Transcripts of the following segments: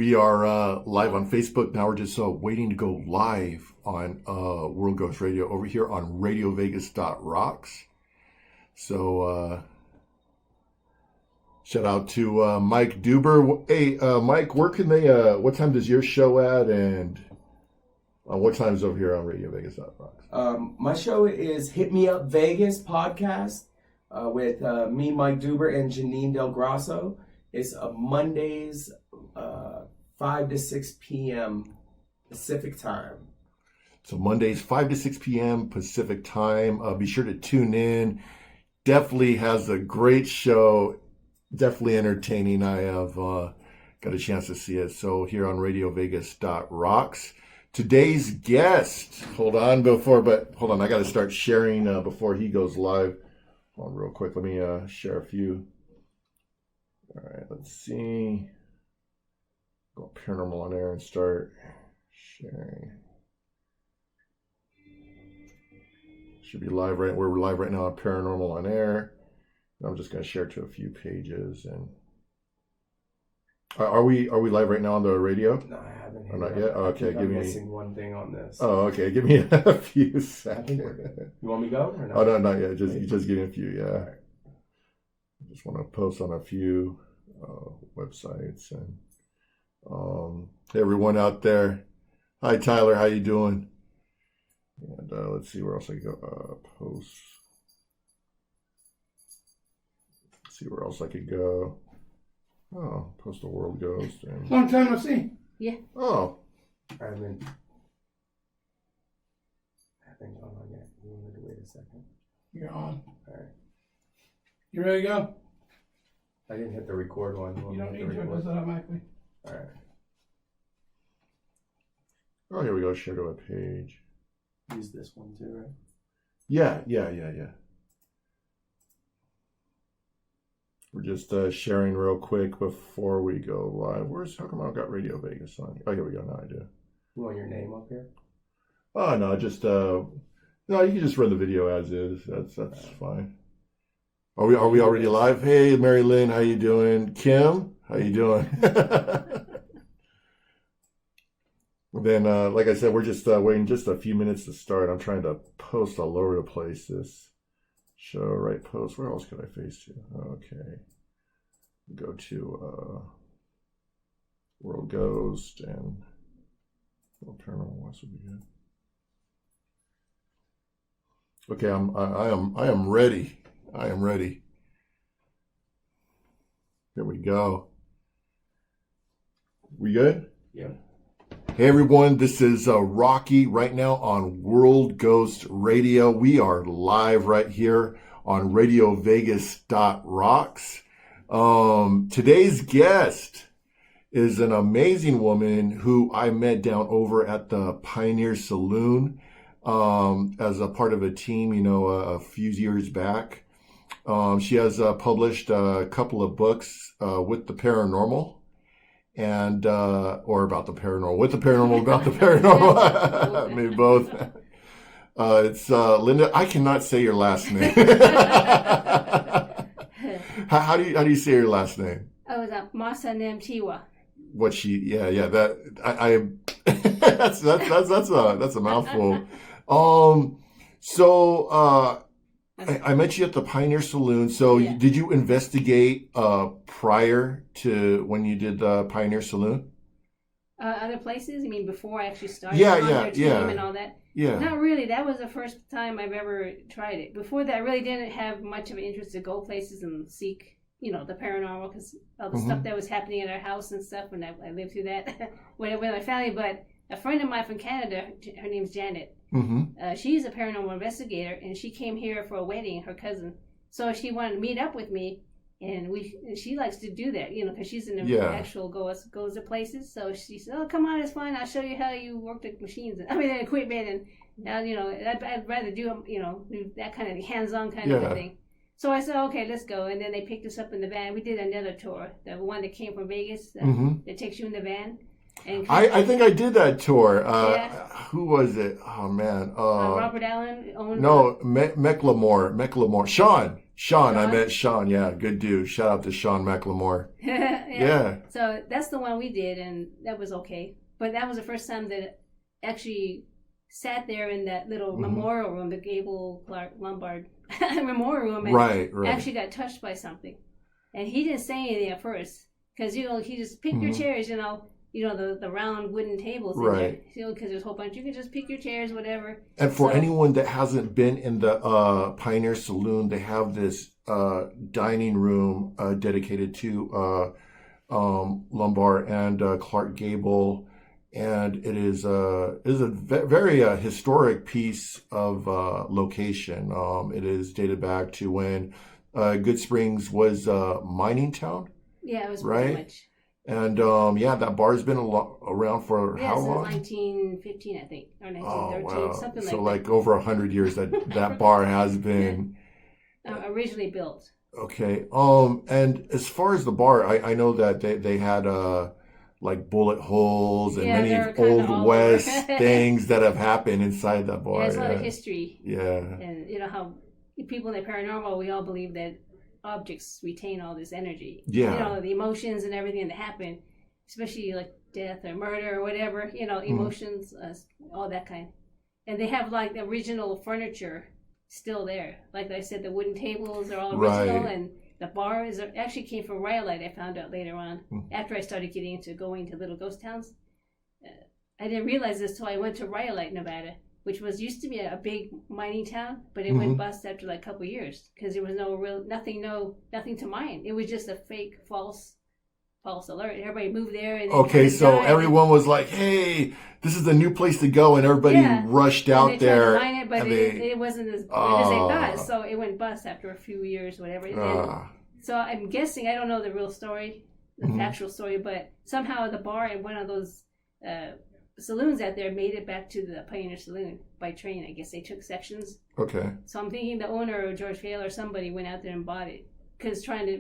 We are live on Facebook now. We're just waiting to go live on World Ghost Radio over here on RadioVegas.rocks. So shout out to Mike Duber. Hey, Mike, where can they? What time does your show at? And what time is over here on RadioVegas.rocks? My show is Hit Me Up Vegas podcast with me, Mike Duber, and Janine Del Grasso. It's Mondays, 5 to 6 p.m. Pacific time. So Mondays, 5 to 6 p.m. Pacific time. Be sure to tune in. Definitely has a great show. Definitely entertaining. I have got a chance to see it. So here on RadioVegas.rocks. Today's guest. Hold on. I got to start sharing before he goes live. Hold on real quick. Let me share a few. All right, let's see. Go Paranormal on Air and start sharing. Should be live right. We're live right now on Paranormal on Air. I'm just going to share to a few pages. And are we live right now on the radio? No, I haven't. Or not yet. Oh, okay, I'm missing one thing on this. Oh, okay. Give me a few seconds. You want me to go or not? Oh no, not yet. Just give me a few. Yeah. Right. I just want to post on a few websites and hey, everyone out there. Hi Tyler, how you doing? And let's see where else I can go. Post. Let's see where else I could go. Oh, post a World Ghost. And... Long time no see. Yeah. Oh. I haven't gone on yet. You want me to wait a second? You're on. All right. You ready to go? I didn't hit the record one. You don't need to. It does it automatically. All right. Oh, here we go. Share to a page. Use this one too, right? Yeah. We're just sharing real quick before we go live. How come I got Radio Vegas on? Oh, here we go. Now I do. You want your name up here? Oh no, just no. You can just run the video as is. That's fine. Are we already live? Hey, Mary Lynn, how you doing? Kim, how you doing? Then, like I said, we're just waiting just a few minutes to start. I'm trying to post all over the place this show, right? Post. Where else could I face to? Okay. Go to World Ghost and Paranormal West would be good. Okay, I am ready. I am ready. Here we go. We good? Yeah. Hey everyone, this is Rahkee right now on World Ghost Radio. We are live right here on RadioVegas.rocks. Today's guest is an amazing woman who I met down over at the Pioneer Saloon as a part of a team, a few years back. She has published a couple of books with the paranormal. And or about the paranormal, with the paranormal, about the paranormal. Maybe both. It's Linda. I cannot say your last name. How do you say your last name? Oh, it's Masa Namtiwa. What she? Yeah. That I that's a mouthful. So I met you at the Pioneer Saloon. So Yeah. Did you investigate prior to when you did the Pioneer Saloon? Other places? I mean, before I actually started Yeah, on their team yeah. and all that? Yeah. Not really. That was the first time I've ever tried it. Before that, I really didn't have much of an interest to go places and seek, the paranormal, because of the stuff that was happening in our house and stuff, and I lived through that with my family. But a friend of mine from Canada, her name's Janet, she's a paranormal investigator, and she came here for a wedding, her cousin. So she wanted to meet up with me, and she likes to do that, because she's in the actual goes to places. So she said, "Oh, come on, it's fine. I'll show you how you work the machines. The equipment, and now, I'd rather do that kind of hands-on kind of a thing." So I said, "Okay, let's go." And then they picked us up in the van. We did another tour, the one that came from Vegas, that takes you in the van. And I think I did that tour. Who was it? Oh man. Robert Allen owned. No, Mecklemore. Sean, I Sean? met Sean. Yeah, good dude. Shout out to Sean McLemore. Yeah. So that's the one we did, and that was okay. But that was the first time that actually sat there in that little memorial room, the Gable Clark Lombard memorial room, and Right. actually got touched by something. And he didn't say anything at first because he just picked your chairs, the round wooden tables, in Right. there, because there's a whole bunch. You can just pick your chairs, whatever. And for anyone that hasn't been in the Pioneer Saloon, they have this dining room dedicated to Lombard and Clark Gable, and it is a very historic piece of location. It is dated back to when Good Springs was a mining town, Yeah, it was right? pretty much. And that bar's been around for how since long? 1915, I think, or 1913, Oh wow! something So like that. over 100 years that bar has been. Originally built. Okay. And as far as the bar, I know that they had like bullet holes and Yeah, many they're kinda old all west over. things that have happened inside that bar. Yeah, it's a lot of history. Yeah. And you know how people in the paranormal, we all believe that objects retain all this energy. Yeah. You know, the emotions and everything that happen, especially like death or murder or whatever, emotions, all that kind. And they have like the original furniture still there. Like I said, the wooden tables are all original, Right. and the bar actually came from Rhyolite. I found out later on, after I started getting into going to little ghost towns. I didn't realize this till I went to Rhyolite, Nevada, which used to be a big mining town, but it went bust after like a couple of years because there was nothing to mine. It was just a fake false alert. Everybody moved there. And Okay, so everyone was like, "Hey, this is a new place to go," and everybody rushed out and they there. tried to mine it, but it wasn't as good as they thought. So it went bust after a few years, whatever. And so I'm guessing, I don't know the real story, the factual story, but somehow the bar in one of those saloons out there made it back to the Pioneer Saloon by train. I guess they took sections. Okay. So I'm thinking the owner or George Vail or somebody went out there and bought it because trying to,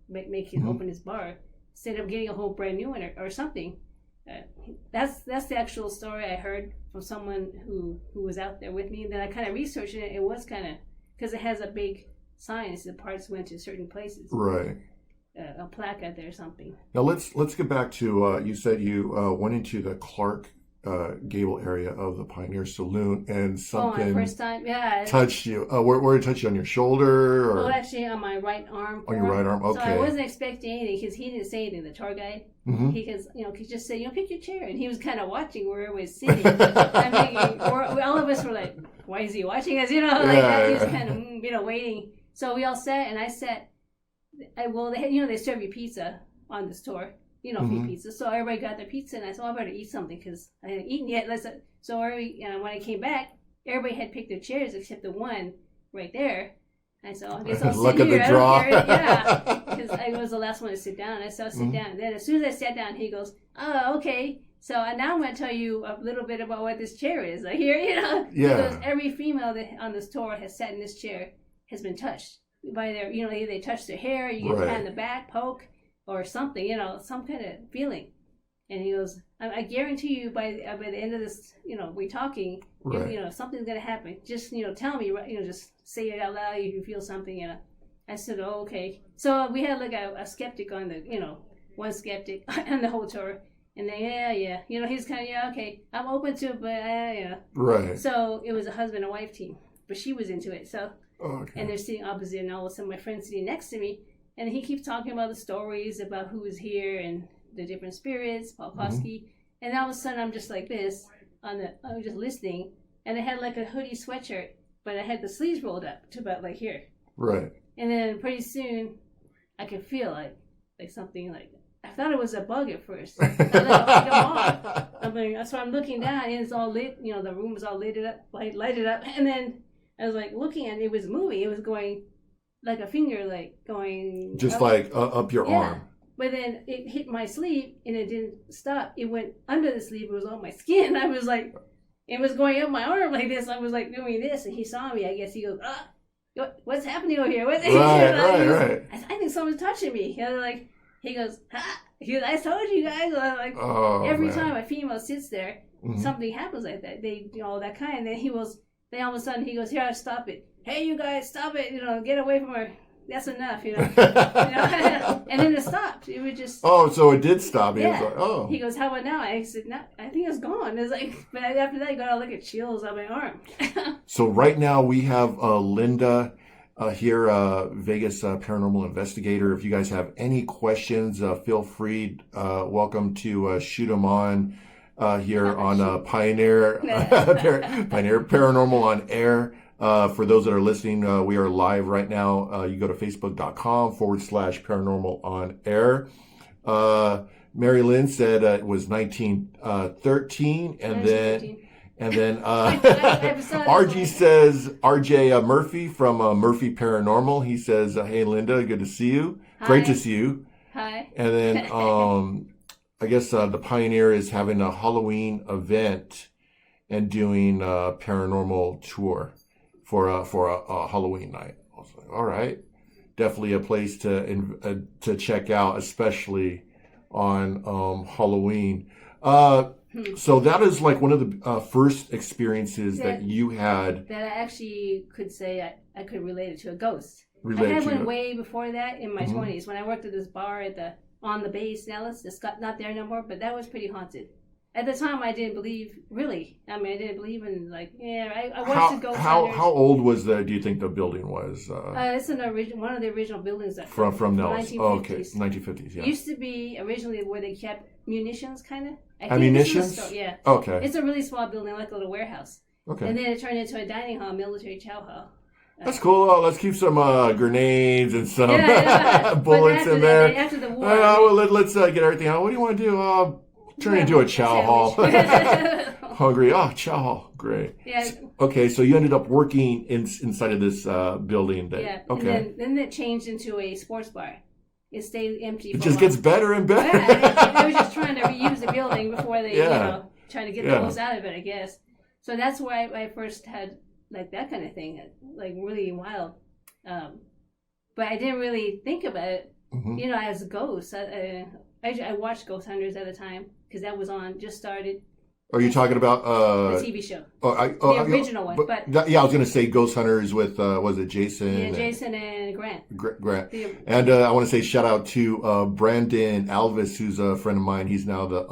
make him open his bar instead of getting a whole brand new one or something. That's the actual story I heard from someone who was out there with me. And then I kind of researched it. It was kind of, because it has a big sign, the parts went to certain places. Right. A plaque out there or something. Now let's get back to you said you went into the Clark Gable area of the Pioneer Saloon and something my first time, yeah. touched you. Where it touched you, on your shoulder or Actually on my right arm. on your right arm? Okay. So I wasn't expecting anything because he didn't say anything. The tour guide, he just said, pick your chair, and he was kind of watching where it was sitting. I'm thinking, all of us were like, why is he watching us? Like that. He was kind of, waiting. So we all sat, and I sat. They serve you pizza on this tour, free pizza. So everybody got their pizza, and I said, I better eat something because I hadn't eaten yet. So when I came back, everybody had picked their chairs except the one right there. I said, I guess I'll Luck sit of the here. draw. I don't care. Yeah, because I was the last one to sit down. I said, I'll sit down. And then as soon as I sat down, he goes, oh, okay. So now I'm going to tell you a little bit about what this chair is. I hear, Yeah. Because every female that on this tour has sat in this chair has been touched by their, either they touch their hair, you get a pat in the back, poke, or something, some kind of feeling. And he goes, I guarantee you by the end of this, we're talking, Right. something's going to happen. Just, tell me, just say it out loud if you feel something. I said, oh, okay. So we had like a skeptic on the, one skeptic on the whole tour. And then, yeah. He's kind of, okay, I'm open to it, but, Right. So it was a husband and wife team, but she was into it. So, Okay. and they're sitting opposite, and all of a sudden my friend's sitting next to me, and he keeps talking about the stories about who was here and the different spirits, Paul Kosky. And all of a sudden I'm just like this, I was just listening, and I had like a hoodie sweatshirt, but I had the sleeves rolled up to about like here. Right. And then pretty soon I could feel like something like, I thought it was a bug at first. I let it go off. So I'm looking down, and it's all lit, the room was all lighted up, and then I was like looking, and it was moving. It was going like a finger, like going Just up. like up your arm. But then it hit my sleeve, and it didn't stop. It went under the sleeve. It was on my skin. I was like, it was going up my arm like this. I was like doing this, and he saw me. I guess he goes, what's happening over here? Right. I think someone's touching me. He goes, I told you guys. Oh, every man. time a female sits there, something happens like that. They, that kind. And then he was Then all of a sudden he goes, "Here, stop it! Hey, you guys, stop it! Get away from her. That's enough, And then it stopped. It was just. Oh, so it did stop. He Yeah. was like, oh. He goes, "How about now?" I said, "No, I think it's gone." It's like, but after that, I got to look at chills on my arm. So right now we have Linda here, Vegas paranormal investigator. If you guys have any questions, feel free. Welcome to shoot them on here on Pioneer Pioneer Paranormal on Air. For those that are listening, we are live right now. You go to facebook.com/paranormal on air. Mary Lynn said it was 1913, and then. And then RG says, RJ Murphy from Murphy Paranormal. He says, hey, Linda, good to see you. Hi. Great to see you. Hi. And then I guess the Pioneer is having a Halloween event and doing a paranormal tour for a Halloween night. I was like, all right. Definitely a place to check out, especially on Halloween. So that is like one of the first experiences that you had. That I actually could say I could relate it to a ghost. I Related had to one it. way before that in my 20s when I worked at this bar on the base. Now it's not there no more, but that was pretty haunted. At the time, I didn't believe, really. I mean, I didn't believe in, I watched the ghost hunters. How old was do you think the building was? It's one of the original buildings From Nellis. 1950s. Oh, okay, 1950s, yeah. It used to be originally where they kept munitions, kind of. Ammunitions? Yeah. Okay. It's a really small building, like a little warehouse. Okay. And then it turned into a dining hall, military chow hall. That's cool. Let's keep some grenades and some Yeah. bullets But in there. after the war. Well, let's get everything out. What do you want to do? Turn into a chow hall. Hungry. Oh, chow hall. Great. Yeah. Okay, so you ended up working inside of this building. Okay. And then it changed into a sports bar. It stayed empty. It just gets better and better. Yeah, they were just trying to reuse the building before they, trying to get the most out of it, I guess. So that's why I first had like that kind of thing, like really wild. But I didn't really think about it, as a ghost. I watched Ghost Hunters at the time because that was on, just started. Are you talking about the TV show? The original one. But I was going to say Ghost Hunters with was it Jason? Yeah, Jason and Grant. Grant. And I want to say shout out to Brandon Alvis, who's a friend of mine. He's now the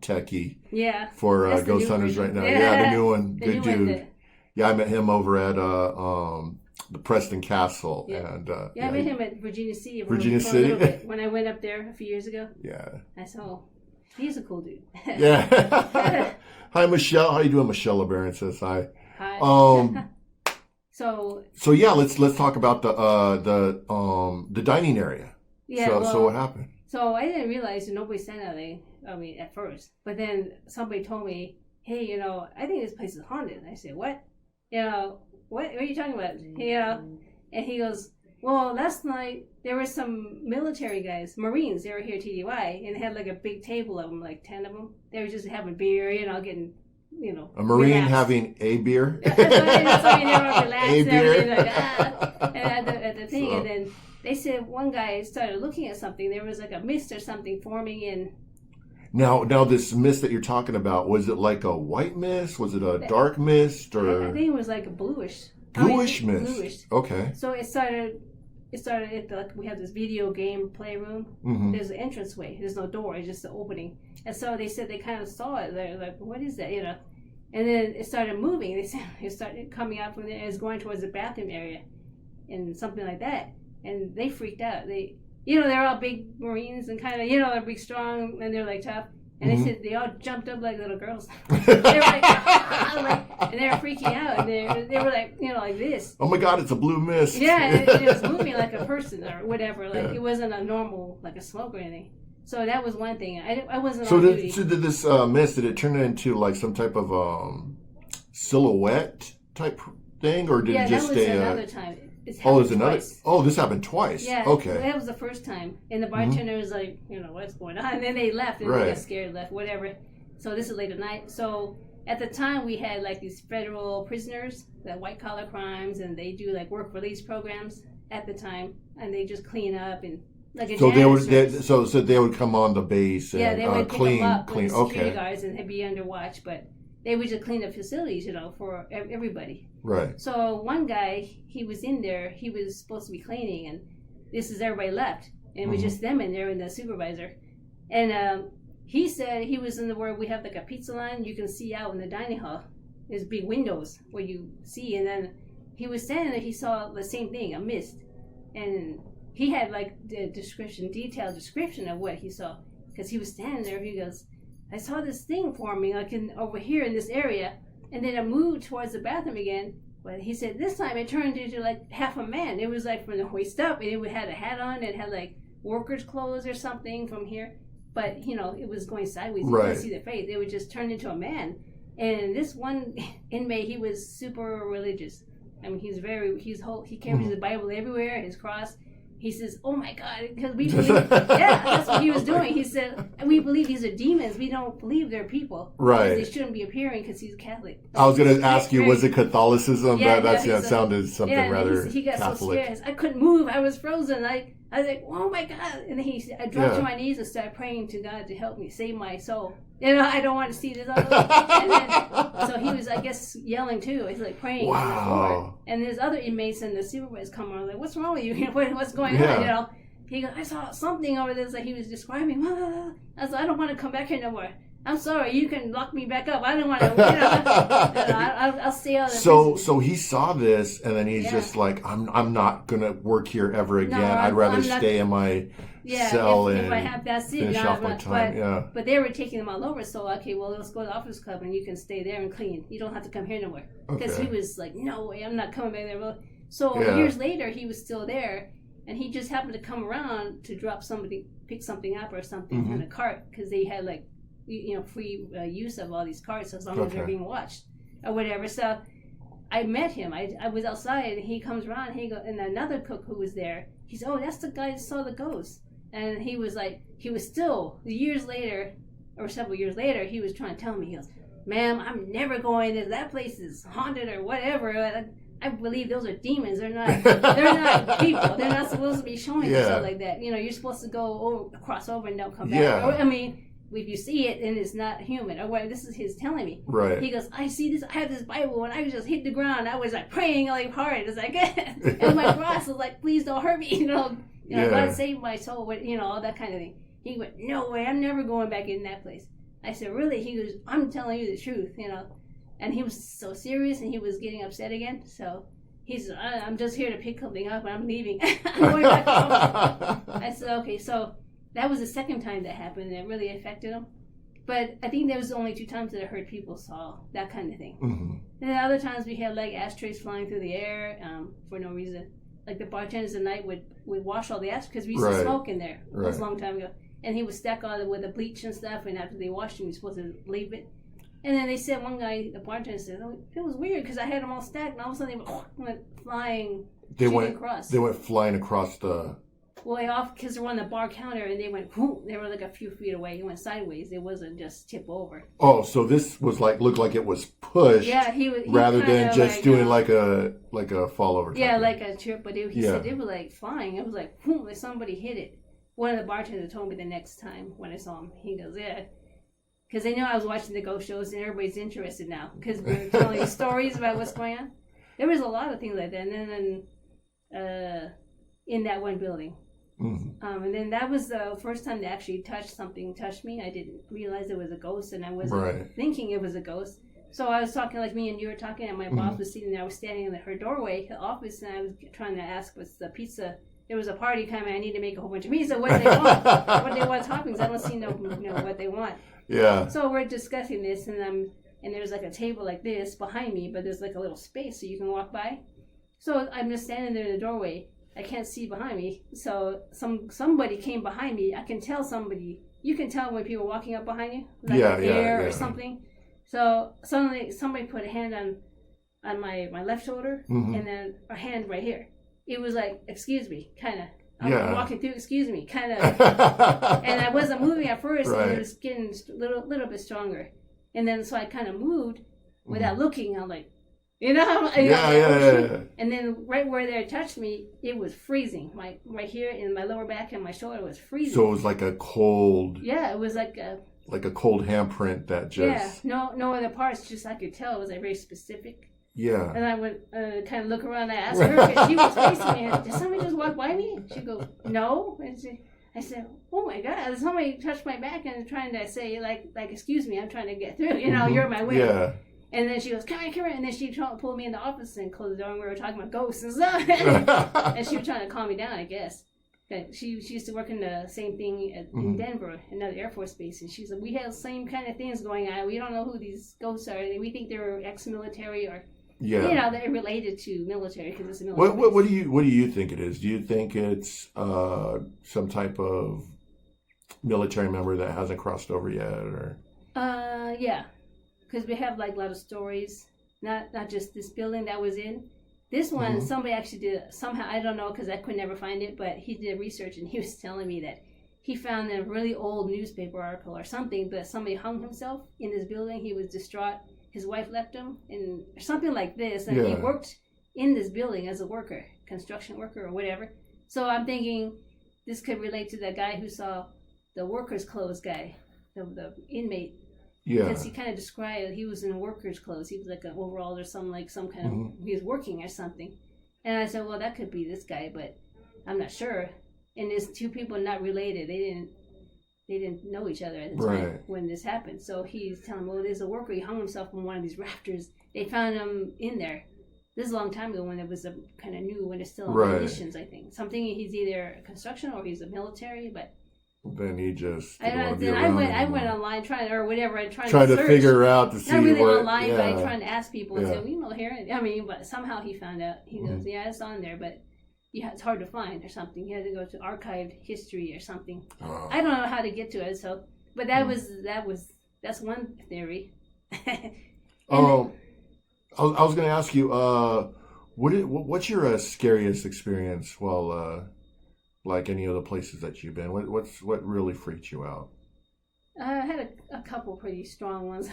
techie. Yeah. For That's Ghost Hunters version. right now. Yeah, the new one. The Good new dude. one, Yeah, I met him over at the Preston Castle. Yeah. And I met him at Virginia City. Virginia for a City? little bit. When I went up there a few years ago. Yeah. I saw. He's a cool dude. Yeah. Hi, Michelle. How you doing? Michelle LeBaron says hi. Hi. So yeah, let's talk about the dining area. Yeah. So what happened? So I didn't realize nobody said anything. I mean, at first, but then somebody told me, "Hey, I think this place is haunted." And I said, "What? What are you talking about?" And he goes, "Well, last night there were some military guys, Marines. They were here at TDY, and they had like a big table of them, like 10 of them. They were just having beer, getting, A Marine relaxed. having a beer. That's what they were relaxed A and beer. everything like that. And at the thing, and then they said one guy started looking at something. There was like a mist or something forming in. Now this mist that you're talking about, was it like a white mist? Was it a dark mist or I think it was like a bluish. bluish mist? Bluish. Okay. So it started at we have this video game playroom. Mm-hmm. There's an entranceway. There's no door. It's just an opening. And so they said they kind of saw it. They're like, what is that? And then it started moving. They said it started coming out from there. It was going towards the bathroom area and something like that. And they freaked out. They're all big Marines and kind of, they're big, strong, and they're like tough. And they said they all jumped up like little girls. They were like, and they were freaking out. And they were like, like this. Oh my God, it's a blue mist. Yeah, and it was moving like a person or whatever. Like it wasn't a normal, like a smoke or anything. So that was one thing. I wasn't on duty. So did this mist, did it turn into like some type of silhouette type thing? Or did it just stay? Yeah, that was another time. There's another. Twice. Oh, this happened twice. Yeah. Okay. That was the first time, and the bartender was like, what's going on? And then they left, and they got scared, left, whatever. So this is late at night. So at the time, we had like these federal prisoners, that white collar crimes, and they do like work release programs at the time, and they just clean up and like a So janitor they would come on the base and they would clean. pick them up with the security Okay. guards, and they'd be under watch, but. they would just clean the facilities, for everybody. Right. So one guy, he was in there, he was supposed to be cleaning, and this is everybody left. And it was just them in there and the supervisor. And he said he was in the where we have like a pizza line, you can see out in the dining hall. There's big windows where you see, and then he was standing there, he saw the same thing, a mist. And he had like the detailed description of what he saw. Because he was standing there, he goes, I saw this thing forming like over here in this area, and then it moved towards the bathroom again. But he said this time it turned into like half a man. It was like from the waist up, and it had a hat on, it had like workers' clothes or something from here. But, it was going sideways. You couldn't see the face. It would just turn into a man. And this one inmate, he was super religious. I mean, he carries the Bible everywhere, his cross. He says, oh my God, because we believe, yeah, that's what he was doing. He said, we believe these are demons. We don't believe they're people. Right. They shouldn't be appearing because he's Catholic. I was going to ask you, was it Catholicism? Yeah, that sounded something rather he got Catholic. so scared. I couldn't move. I was frozen. I was like, oh my God. And then I dropped to my knees and started praying to God to help me save my soul. I don't want to see this other and then, so he was, I guess, yelling too. He's like praying on the floor. And there's other inmates and the supervisors come on, like, what's wrong with you? What's going on? He goes, I saw something over there that he was describing. I was like, I don't want to come back here no more. I'm sorry, you can lock me back up. I don't want to, I'll stay out of the So he saw this, and then he's just like, I'm not gonna work here ever again. No, I'd rather stay in my cell if I have that's it. finish off my time. But they were taking them all over. So okay, well let's go to the office club, and you can stay there and clean. You don't have to come here no more. Because he was like, no way, I'm not coming back there. So years later, he was still there, and he just happened to come around to pick something up or something in a cart, because they had like, free use of all these carts as long as they're being watched or whatever. So I met him. I was outside, and he comes around. And another cook who was there, he said, "Oh, that's the guy that saw the ghost." And he was like, several years later, he was trying to tell me, he goes, "Ma'am, I'm never going there. That place is haunted or whatever. I believe those are demons. They're not people. They're not supposed to be showing stuff like that. You're supposed to go cross over and don't come back." Yeah. Or, I mean, if you see it and it's not human, or what, this is his telling me. Right. He goes, I see this, I have this Bible, and I just hit the ground. I was like praying like hard. It's like, and my cross was like, please don't hurt me, God save my soul, all that kind of thing. He went, no way, I'm never going back in that place. I said, really? He goes, I'm telling you the truth, And he was so serious, and he was getting upset again. So he said, I'm just here to pick something up, and I'm leaving. I'm going back home. I said, okay, so that was the second time that happened, and it really affected him. But I think there was only 2 times that I heard people saw that kind of thing. And then other times we had like ashtrays flying through the air for no reason. Like the bartenders at night would wash all the ashtrays, because we used to smoke in there. It was a long time ago. And he would stack all it with the bleach and stuff, and after they washed him, we were supposed to leave it. And then they said, one guy, the bartender said, oh, it was weird because I had them all stacked, and all of a sudden they went flying across. They went flying across the... way off, because they were on the bar counter, and they went, whoop, they were like a few feet away. It went sideways. It wasn't just tip over. Oh, so this was looked like it was pushed. Yeah, he rather than just doing like a fall over. Yeah, like a trip. But he said it was like flying. It was like, whoop, like somebody hit it. One of the bartenders told me the next time when I saw him. He goes, yeah. Because they know I was watching the ghost shows, and everybody's interested now, because we're telling stories about what's going on. There was a lot of things like that. And then in that one building. And then that was the first time they actually touched me. I didn't realize it was a ghost, and I wasn't thinking it was a ghost. So I was talking like me and you were talking, and my boss was sitting there. I was standing in her doorway, her office, and I was trying to ask what's the pizza. There was a party coming. I need to make a whole bunch of pizza. What do they want? What they want toppings? I don't see what they want. Yeah. So we're discussing this, and there's like a table like this behind me, but there's like a little space so you can walk by. So I'm just standing there in the doorway. I can't see behind me, so somebody came behind me. I can tell somebody. You can tell when people are walking up behind you, like air or something. So suddenly somebody put a hand on my left shoulder, and then a hand right here. It was like, excuse me, kind of. I'm walking through, excuse me, kind of. And I wasn't moving at first, and it was getting a little bit stronger. And then so I kind of moved without looking. I'm like, Yeah. And then right where they touched me, it was freezing. Right here in my lower back and my shoulder was freezing. So it was like a cold. Yeah, it was like like a cold handprint that just no other parts. Just I could tell it was like very specific. yeah. And I went kind of look around. And I asked her because she was facing me. Did somebody just walk by me? She goes, no. And I said, oh my God! Somebody touched my back and trying to say like excuse me, I'm trying to get through. You know, you're in my way. Yeah. And then she goes, come here. And then she pulled me in the office and closed the door. And we were talking about ghosts and stuff. And she was trying to calm me down, I guess. She used to work in the same thing in Denver, another Air Force base. And she said, we have the same kind of things going on. We don't know who these ghosts are. We think they're ex-military or, Yeah. you know, they're related to military because it's a military What base. do you think it is? Do you think it's some type of military member that hasn't crossed over yet, or? Yeah. Because we have like a lot of stories, not just this building that was in. This one, somebody actually did, somehow, I don't know because I could never find it, but he did research and he was telling me that he found a really old newspaper article or something that somebody hung himself in this building. He was distraught. His wife left him and something like this. And he Yeah. worked in this building as a worker, construction worker or whatever. So I'm thinking this could relate to that guy who saw the workers' clothes guy, the inmate. Yeah. Because he kind of described he was in workers' clothes. He was like an overall or some kind of he was working or something. And I said, well, that could be this guy, but I'm not sure. And there's two people not related. They didn't know each other at the time when this happened. So he's telling me, well, there's a worker. He hung himself on one of these rafters. They found him in there. This is a long time ago when it was kind of new, when it's still in conditions, I think. Something he's either a construction or he's a military, but. Then he just. I went online trying to search. Figure out to see Not really what. online, Yeah. but I trying to ask people and Yeah. say, well, you know, here. I mean, but somehow he found out. He goes, yeah, it's on there, but yeah, it's hard to find or something. He had to go to archived history or something. Oh. I don't know how to get to it. So, but that's one theory. I was going to ask you, what's your scariest experience while, like any of the places that you've been? What really freaked you out? I had a couple pretty strong ones.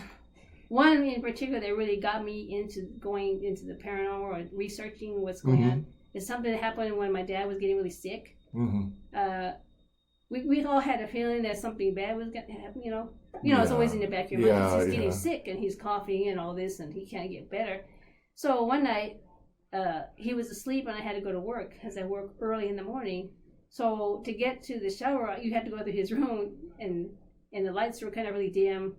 One in particular that really got me into going into the paranormal or researching what's going on is something that happened when my dad was getting really sick. We all had a feeling that something bad was going to happen, you know. It's always in the back of your mind 'cause he's getting sick and he's coughing and all this and he can't get better. So one night, he was asleep and I had to go to work because I work early in the morning. So to get to the shower, you had to go to his room and the lights were kind of really dim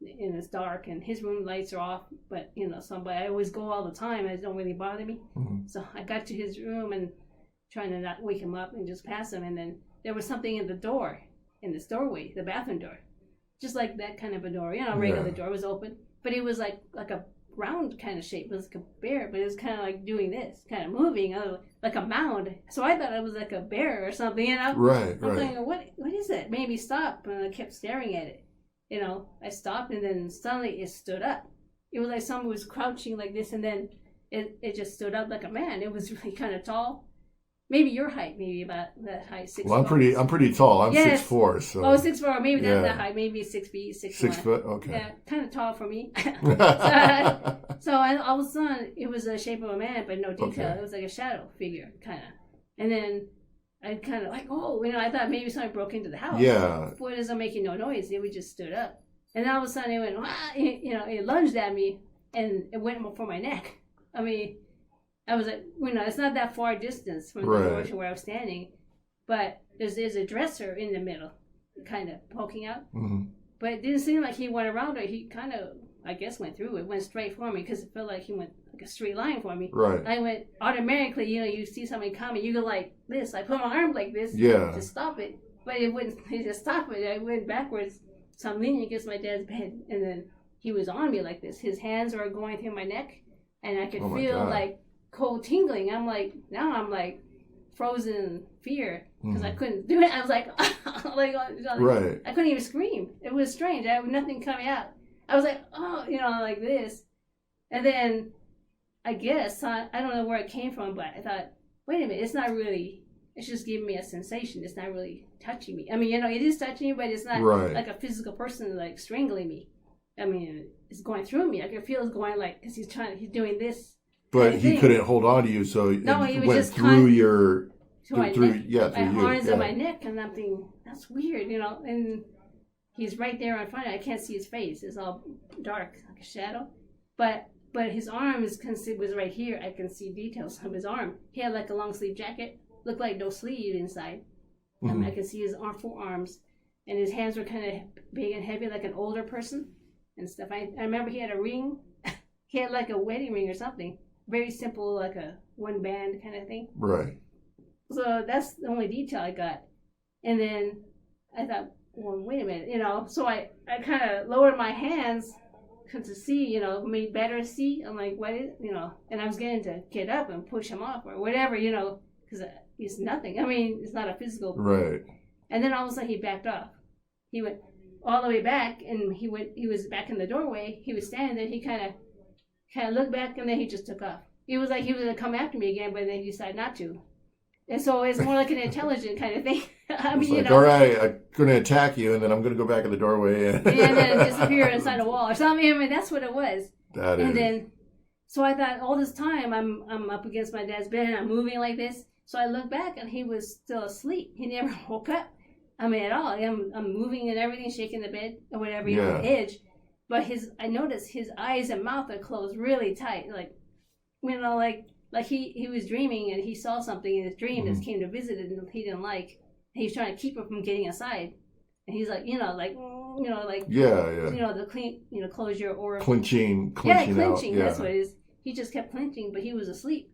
and it's dark and his room lights are off. But, I always go all the time. It don't really bother me. So I got to his room and trying to not wake him up and just pass him. And then there was something in this doorway, the bathroom door. Just like that kind of a door. Regular door was open. But it was like a round kind of shape. It was like a bear, but it was kind of like doing this, kind of moving, like a mound. So I thought it was like a bear or something. And I'm thinking, what is it? Made me stop, and I kept staring at it. I stopped, and then suddenly it stood up. It was like someone was crouching like this, and then it just stood up like a man. It was really kind of tall. Maybe your height, maybe about that height, 6'4". Well, I'm pretty tall. I'm 6'4". So. Oh, 6'4". Maybe that's that height. Maybe 6 feet, 6'1". 6 foot. Okay. Yeah, kind of tall for me. So all of a sudden, it was the shape of a man, but no detail. Okay. It was like a shadow figure, kind of. And then I kind of like, oh, I thought maybe somebody broke into the house. Yeah. Boy, it doesn't making no noise. It just stood up. And then all of a sudden, it went, it lunged at me, and it went for my neck. I mean, I was like, it's not that far distance from the door to where I was standing, but there's a dresser in the middle, kind of poking out. But it didn't seem like he went around it. He kind of, I guess, went through it, went straight for me because it felt like he went like a straight line for me. Right. I went automatically, you see somebody coming, you go like this. I put my arm like this to stop it, but it wouldn't just stop it. I went backwards. So I'm leaning against my dad's bed, and then he was on me like this. His hands were going through my neck, and I could feel like cold tingling. I'm like frozen in fear because I couldn't do it. I was like, I couldn't even scream. It was strange. I had nothing coming out. I was like, oh, like this. And then I guess, I don't know where it came from, but I thought, wait a minute, it's not really, it's just giving me a sensation. It's not really touching me. I mean, it is touching me, but it's not like a physical person like strangling me. I mean, it's going through me. I can feel it's going like, because he's doing this. But he couldn't hold on to you, so it went just through your... To my neck. Through my you. arms and my neck, and I'm thinking, that's weird, and he's right there in front of me. I can't see his face. It's all dark, like a shadow. But his arm was right here. I can see details of his arm. He had like a long sleeve jacket, looked like no sleeve inside. I could see his forearms, and his hands were kind of big and heavy, like an older person and stuff. I remember he had a ring. He had like a wedding ring or something. Very simple, like a one band kind of thing. Right. So that's the only detail I got. And then I thought, well, wait a minute, So I kind of lowered my hands to see, made better see. I'm like, what is, and I was getting to get up and push him off or whatever, because it's nothing. I mean, it's not a physical. Right. And then all of a sudden he backed off. He went all the way back, and he was back in the doorway. He was standing there. He kind of looked back, and then he just took off. It was like he was going to come after me again, but then he decided not to. And so it's more like an intelligent kind of thing. I mean, it's like, all right, I'm going to attack you, and then I'm going to go back in the doorway. And then disappear inside a wall or something. I mean, that's what it was. Then, so I thought all this time I'm up against my dad's bed, and I'm moving like this. So I looked back, and he was still asleep. He never woke up. I mean, at all. I'm moving and everything, shaking the bed or whatever, on the edge. But I noticed his eyes and mouth are closed really tight, like he was dreaming and he saw something in his dream that came to visit it and he didn't like. He was trying to keep her from getting inside. And he's like, the close your aura. Clenching clenching. Out. That's what it is. He just kept clenching, but he was asleep.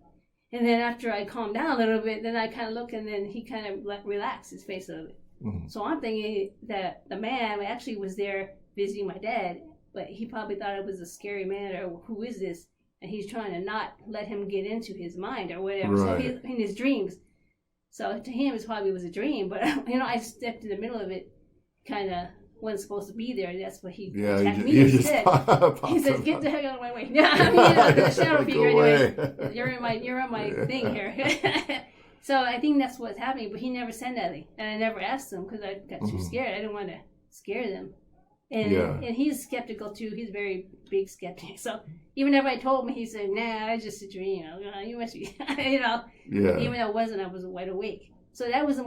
And then after I calmed down a little bit, then I kind of looked, and then he kind of relaxed his face a little bit. Mm-hmm. So I'm thinking that the man actually was there visiting my dad, but he probably thought it was a scary man, or who is this? And he's trying to not let him get into his mind or whatever. Right. So he's in his dreams. So to him, it probably was a dream. But I stepped in the middle of it, kind of wasn't supposed to be there. That's what he attacked me instead. He said, "Get the heck out of my way!" Yeah, I mean, the shadow figure anyway. You're in my thing here. So I think that's what's happening. But he never said anything, and I never asked him because I got too scared. I didn't want to scare them. And he's skeptical too. He's a very big skeptic. So even if I told him, he said, "Nah, it's just a dream. You must be," Yeah. Even though it wasn't, I was wide awake. So that was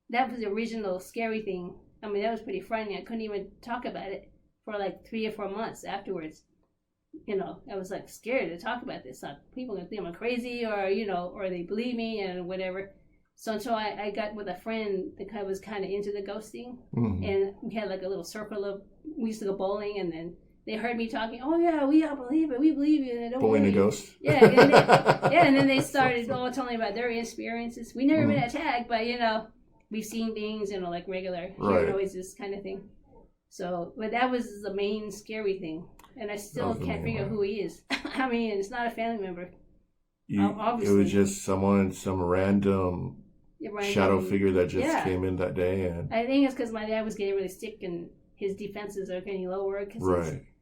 the original scary thing. I mean, that was pretty frightening. I couldn't even talk about it for like 3 or 4 months afterwards. I was like scared to talk about this. People are gonna think I'm crazy, or they believe me and whatever. So until I got with a friend that was kind of into the ghosting, and we had like a little circle we used to go bowling, and then they heard me talking. Oh yeah, we all believe it. We believe you. And bowling the ghost. Yeah, and then they started all telling about their experiences. We never been attacked, but we've seen things, like regular hear noises kind of thing. So, but that was the main scary thing, and I still can't figure out who he is. I mean, it's not a family member. Obviously, it was just some random shadow figure that just came in that day, and I think it's because my dad was getting really sick and his defenses are getting lower.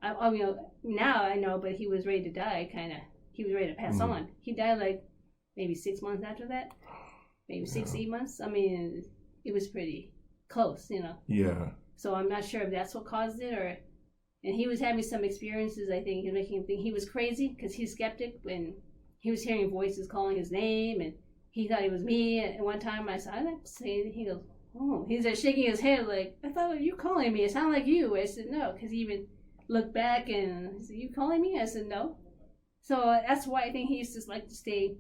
Now I know, but he was ready to die. He was ready to pass on. He died like maybe 6 months after that, maybe 6-8 months. I mean, it was pretty close, Yeah. So I'm not sure if that's what caused it, and he was having some experiences. I think making him think he was crazy because he's skeptic, and he was hearing voices calling his name, and he thought it was me. And one time I said, "I'm not saying." He goes, "Oh," he's like shaking his head like, "I thought you calling me. It sounded like you." I said, "No," because he even looked back and he said, "You calling me?" I said, "No." So that's why I think he used to like to stay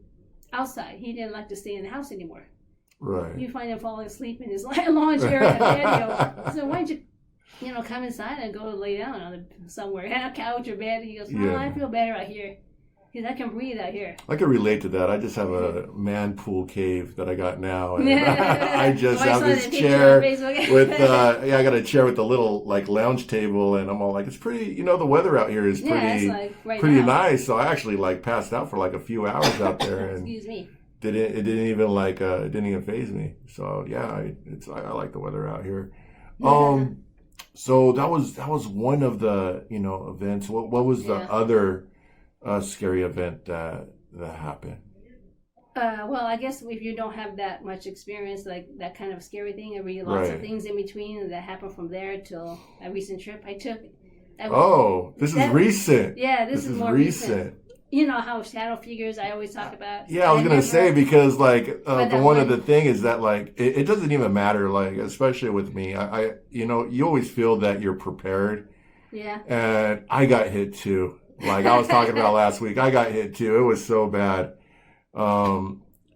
outside. He didn't like to stay in the house anymore. Right. You find him falling asleep in his lawn chair in the patio. So why don't you, come inside and go lay down on somewhere, on a couch or bed? He goes, "No, I feel better out here. Because I can breathe out here." I can relate to that. I just have a man pool cave that I got now. And I just have this chair with, I got a chair with a little like lounge table, and I'm all like, it's pretty, the weather out here is pretty nice. So I actually like passed out for like a few hours out there. And excuse me. It didn't even faze me. So yeah, I like the weather out here. So that was one of the, events. What was the other scary event that happened? Well, I guess if you don't have that much experience, like that kind of scary thing, there were lots of things in between that happened from there till a recent trip I took. This is recent. Yeah, this is more recent. you know how shadow figures I always talk about. Yeah, I was gonna say because like But the that one of one- the thing is that like it doesn't even matter like especially with me I you know you always feel that you're prepared Yeah. and I got hit too like I was talking about last week I got hit too it was so bad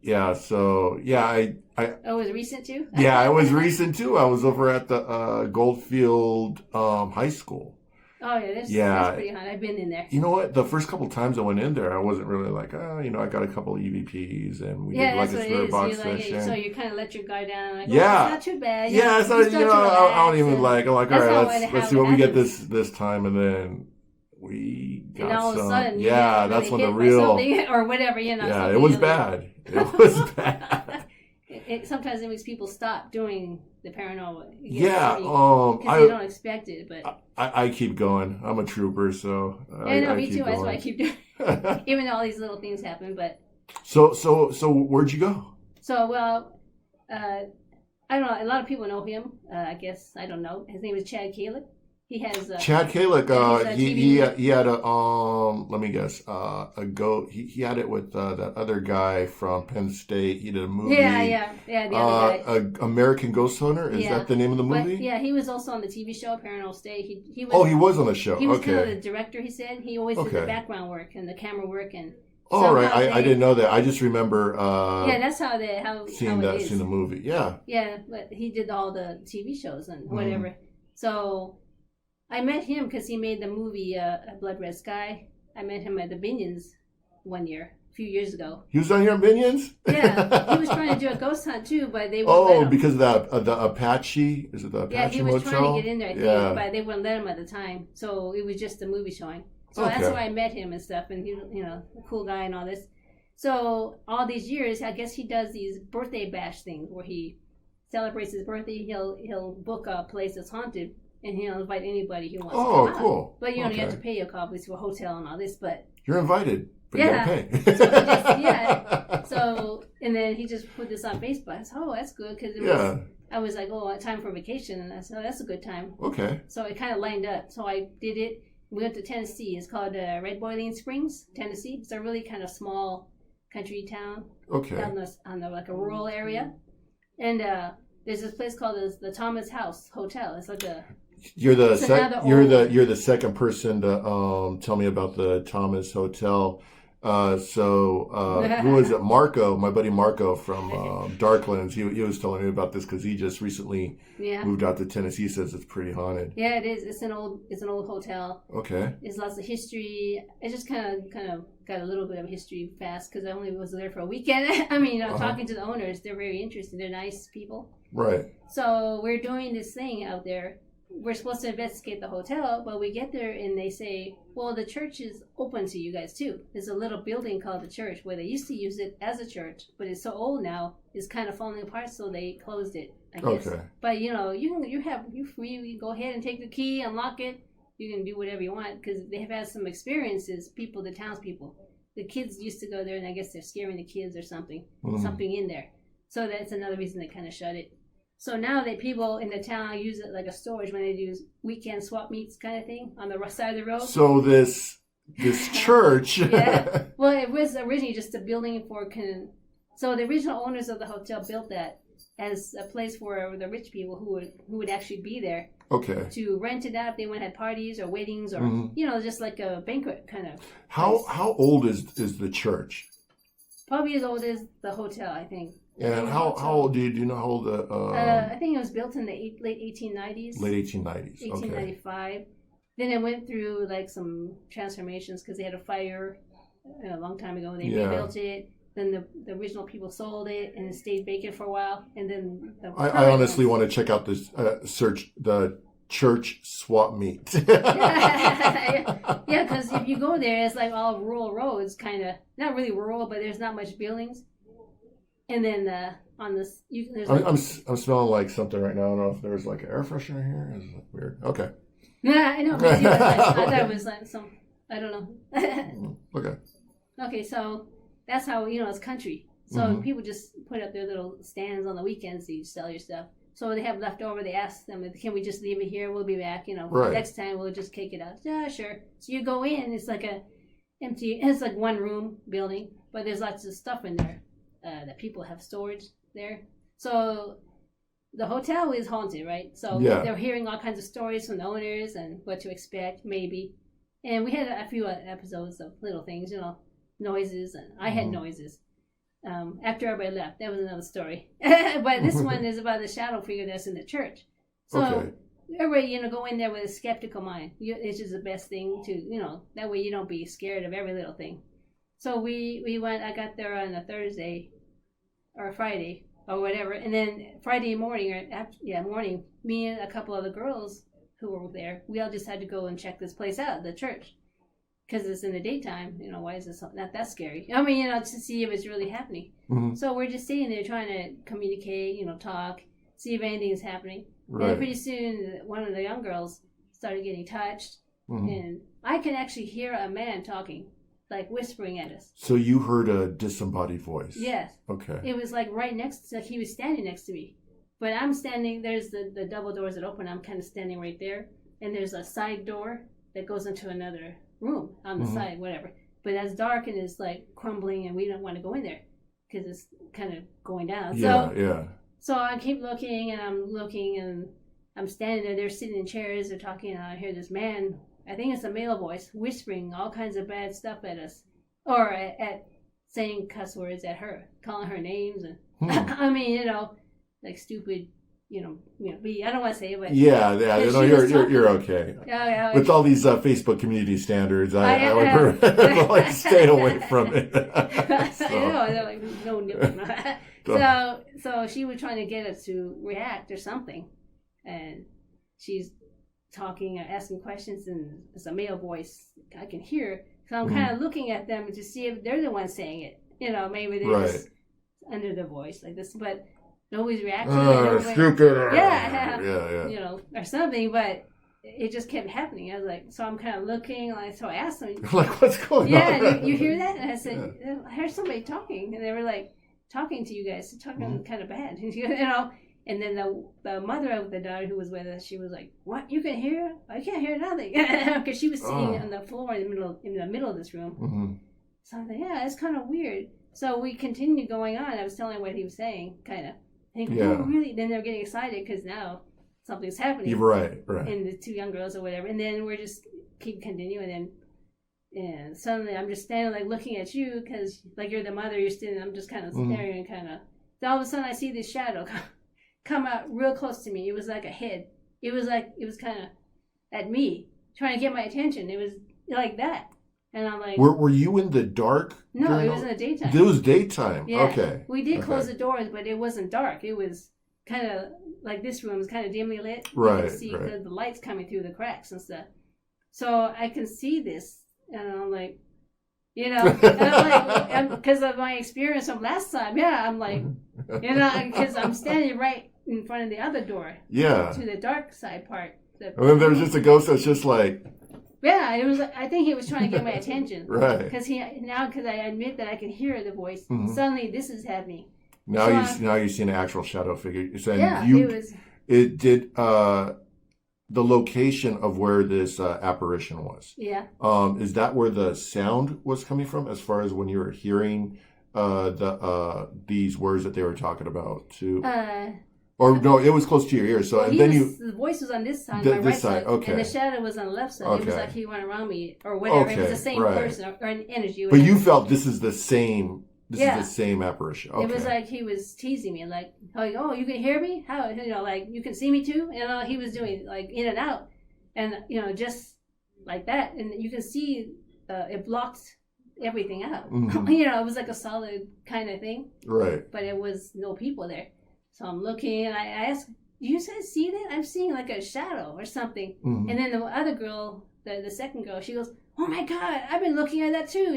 yeah so yeah Oh, it was recent too. yeah it was recent too I was over at the Goldfield High School. Oh yeah, Yeah. that's pretty hot. I've been in there. You know what? The first couple times I went in there, I wasn't really like, oh, you know, I got a couple of EVPs and we Yeah, did like that's a what it spirit is. box You like session. so you kind of let your guard down. Like, Yeah. oh, it's not too bad. Yeah, it's not, just you start know, to I don't relax even and- like, I'm like, all That's how right, it let's see what we get happens. this time. And then we And got all of a some. sudden, you Yeah, get that's really when the hit by real. something or whatever, you know. Yeah, something it was really- bad. It was bad. Sometimes it makes people stop doing the paranormal. Yeah, because they don't expect it. But I keep going. I'm a trooper, so yeah, no, I me keep too. That's why I going. keep doing. Even though all these little things happen, but So where'd you go? so well, I don't know. A lot of people know him. I guess I don't know. His name is Chad Kalick. He has Chad Kalick, yeah, he's a he TV had a let me guess, a go. He had it with that other guy from Penn State. He did a movie. yeah. The other guy. American Ghost Hunter. Is Yeah. that the name of the But movie? yeah, he was also on the TV show Paranormal State. He was. Oh, he was on the show. He was kind of Okay. the director. He said he always did Okay. the background work and the camera work and. All right. somehow I they- didn't know that. I just remember Yeah, that's how seeing it is. the movie. Yeah. Yeah, but he did all the TV shows and Mm-hmm. whatever. So I met him because he made the movie A Blood Red Sky. I met him at the Binions one year, a few years ago. He was on here in Minions. Yeah, he was trying to do a ghost hunt too, but they wouldn't let Oh, him. because of the Apache. Is it the Apache Yeah, he was Motel? trying to get in there, I think, Yeah. but they wouldn't let him at the time. So it was just a movie showing. So that's Okay. why I met him and stuff, and he, you know, a cool guy and all this. So all these years, I guess he does these birthday bash things where he celebrates his birthday. He'll book a place that's haunted, and he'll invite anybody who wants to Oh, come out. cool. But you know, you have Okay. to pay a obviously for a hotel and all this. But You're invited, but Yeah. you gotta pay. So he just- yeah. so and then he just put this on Facebook. I said, oh, that's good because Yeah. I was like, oh, time for vacation, and I said, oh, that's a good time. Okay. So it kind of lined up. So I did it. We went to Tennessee. It's called Red Boiling Springs, Tennessee. It's a really kind of small country town Okay. on the like a rural area. And there's this place called the Thomas House Hotel. It's like a You're the It's another you're the second person to tell me about the Thomas Hotel. Who is it? Marco, my buddy Marco from Darklands. He was telling me about this because he just recently yeah moved out to Tennessee. Says it's pretty haunted. yeah it is. It's an old hotel. Okay. There's lots of history. It just kind of got a little bit of history fast because I only was there for a weekend. I mean, talking to the owners, they're very interested. They're nice people. Right. So we're doing this thing out there. We're supposed to investigate the hotel, but we get there and they say, well, the church is open to you guys too. There's a little building called the church where they used to use it as a church, but it's so old now, it's kind of falling apart, so they closed it, I guess. Okay. But you know, you're free. You go ahead and take the key, unlock it. You can do whatever you want because they have had some experiences. People, the townspeople, the kids used to go there, and I guess they're scaring the kids or something. Mhm. Something in there. So that's another reason they kind of shut it. So now that people in the town use it like a storage when they do weekend swap meets kind of thing on the side of the road. So this church. Yeah. Well, it was originally just a building for so the original owners of the hotel built that as a place for the rich people who would actually be there Okay. to rent it out if they went had parties or weddings or Mhm. just like a banquet kind of. How old is the church? Probably as old as the hotel, I think. And how old do you know how old the I think it was built in the late 1890s. late 1890s? Okay. 1895. Then it went through like some transformations because they had a fire a long time ago and they Yeah. rebuilt it. Then the original people sold it and it stayed vacant for a while. And then I honestly want to check out this search the church swap meet. yeah, because if you go there, it's like all rural roads, kind of not really rural, but there's not much buildings. And then on this, there's like, I'm smelling like something right now. I don't know if there's like an air freshener here. Is it weird? Okay. yeah, I know. Me too. I thought it was like some, I don't know. Okay. Okay, so that's how it's country. So Mhm. people just put up their little stands on the weekends to sell your stuff. So they have leftover. They ask them, "Can we just leave it here? We'll be back. Right. Next time we'll just take it out." Yeah, sure. So you go in. It's like empty. It's like one room building, but there's lots of stuff in there that people have storage there. So the hotel is haunted, right? So Yeah. they're hearing all kinds of stories from the owners and what to expect, maybe. And we had a few episodes of little things, noises, and I had noises. After everybody left, that was another story. But this one is about the shadow figure that's in the church. So Okay. everybody, go in there with a skeptical mind. It's just the best thing to, that way you don't be scared of every little thing. So we went. I got there on a Thursday or Friday or whatever, and then Friday morning morning, me and a couple of the girls who were there, we all just had to go and check this place out, the church. Because it's in the daytime, why is this not that scary? I mean, to see if it's really happening. Mhm. So we're just sitting there trying to communicate, talk, see if anything is happening. Right. And pretty soon, one of the young girls started getting touched, and I can actually hear a man talking, like whispering at us. So you heard a disembodied voice? Yes. Okay. It was like he was standing next to me. But I'm standing, there's the double doors that open, I'm kind of standing right there. And there's a side door that goes into another room on the side, whatever. But that's dark and it's like crumbling and we don't want to go in there because it's kind of going down. Yeah. So I keep looking and I'm standing there. They're sitting in chairs. They're talking. And I hear this man, I think it's a male voice, whispering all kinds of bad stuff at us. Or at saying cuss words at her, calling her names. And I mean, like stupid, I don't want to say it, but Yeah. You're okay. Yeah. With all these Facebook community standards, I would like stay away from it. I know, they're like, no. So she was trying to get us to react or something, and she's talking or asking questions, and it's a male voice I can hear. So I'm kind of looking at them to see if they're the ones saying it. Maybe they're just under the voice like this, but nobody's reacting. Stupid. Yeah. Or something, but it just kept happening. I was like, so I'm kind of looking, so I asked them, Like, what's going on? Yeah, you hear that? And I said, I heard somebody talking, and they were like, talking to you guys, talking kind of bad, And then the mother of the daughter who was with us, she was like, "What? You can hear? I can't hear nothing," because she was sitting on the floor in the middle of this room. Mm-hmm. So I thought, yeah, it's kind of weird. So we continued going on. I was telling what he was saying, kind of. Oh, really? Then they're getting excited because now something's happening. You're right. And the two young girls or whatever. And then we're just keep continuing. And suddenly I'm just standing like looking at you because like you're the mother. You're standing. I'm just kind of staring and kind of. Then all of a sudden I see this shadow come out real close to me. It was like a head. It was kind of at me trying to get my attention. It was like that. And I'm like, were you in the dark? No, it was in the daytime. It was daytime. Yeah. Okay. We did close the doors, but it wasn't dark. It was kind of like this room is kind of dimly lit. Right. You can see the lights coming through the cracks and stuff. So I can see this, and I'm like, because of my experience from last time. Yeah, I'm like, because I'm standing right in front of the other door. Yeah. To the dark side part. And then there was just a ghost that's just like. Yeah, it was. I think he was trying to get my attention. Right. Because I admit that I can hear the voice. Suddenly, this is happening. Now you see an actual shadow figure. You're saying it did the location of where this apparition was. Yeah. Is that where the sound was coming from? As far as when you were hearing these words that they were talking about too. Or no, it was close to your ear. So the voice was on this side, my right side, okay. and the shadow was on the left side. Okay. It was like he went around me or whatever. Okay, it was the same person or an energy. But you felt this is the same. This is the same apparition. Okay. It was like he was teasing me, like, "Oh, you can hear me? How? Like you can see me too?" He was doing like in and out, and just like that, and you can see it blocked everything out. Mm-hmm. It was like a solid kind of thing. Right. But it was no people there. So I'm looking and I asked, "Do you guys see that? I'm seeing like a shadow or something." Mm-hmm. And then the other girl, the second girl, she goes, "Oh my God, I've been looking at that too."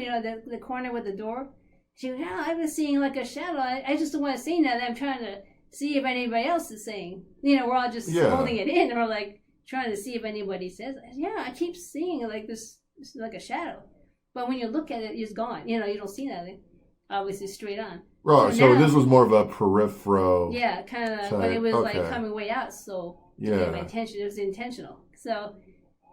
The corner with the door. She goes, "Yeah, I've been seeing like a shadow. I just don't want to say that. I'm trying to see if anybody else is saying." We're all just holding it in or like trying to see if anybody says, "Yeah, I keep seeing like this like a shadow." But when you look at it, it's gone. You don't see nothing. Obviously straight on. Right, so this was more of a peripheral. Yeah, kind of, but it was like coming way out, so to get my attention, it was intentional. So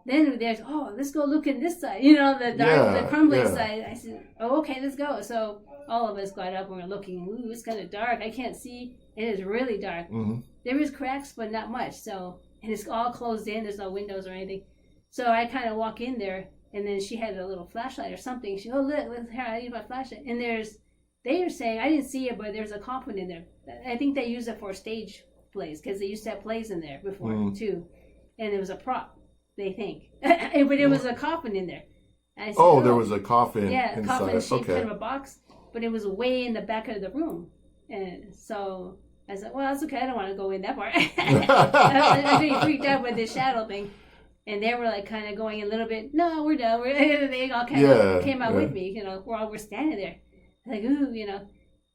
then there's, oh, let's go look in this side, you know, the dark, the crumbling yeah. side. I said, oh, okay, let's go. So all of us got up and we're looking. Ooh, it's kind of dark. I can't see. It is really dark. Mm-hmm. There is cracks, but not much. So, and it's all closed in. There's no windows or anything. So I kind of walk in there, and then she had a little flashlight or something. She, oh, look, here, I use my flashlight. And they are saying, I didn't see it, but there's a coffin in there. I think they use it for stage plays, because they used to have plays in there before, too. And it was a prop, they think. But it was a coffin in there. And I said, there was a coffin yeah, inside. coffin shaped Okay. kind of a box, but it was way in the back of the room. And so I said, well, that's okay. I don't want to go in that part. I was getting freaked out with this shadow thing. And they were like kind of going a little bit, no, we're done. They all kind of came out with me, you know, we're standing there. Like, ooh, you know.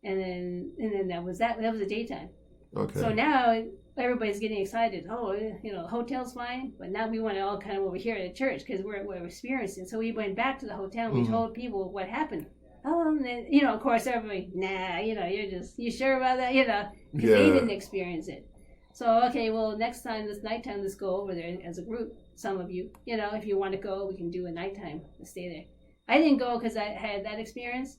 And then that was the daytime. Okay. So now everybody's getting excited. Oh, you know, the hotel's fine, but now we want to all kind of over here at church because we're experiencing. So we went back to the hotel and we told people what happened. Oh, and then, you know, of course, everybody, nah, you know, you sure about that, you know, because they didn't experience it. So, okay, well, next time, this nighttime, let's go over there as a group. Some of you, you know, if you want to go, we can do a nighttime. Let's stay there. I didn't go because I had that experience.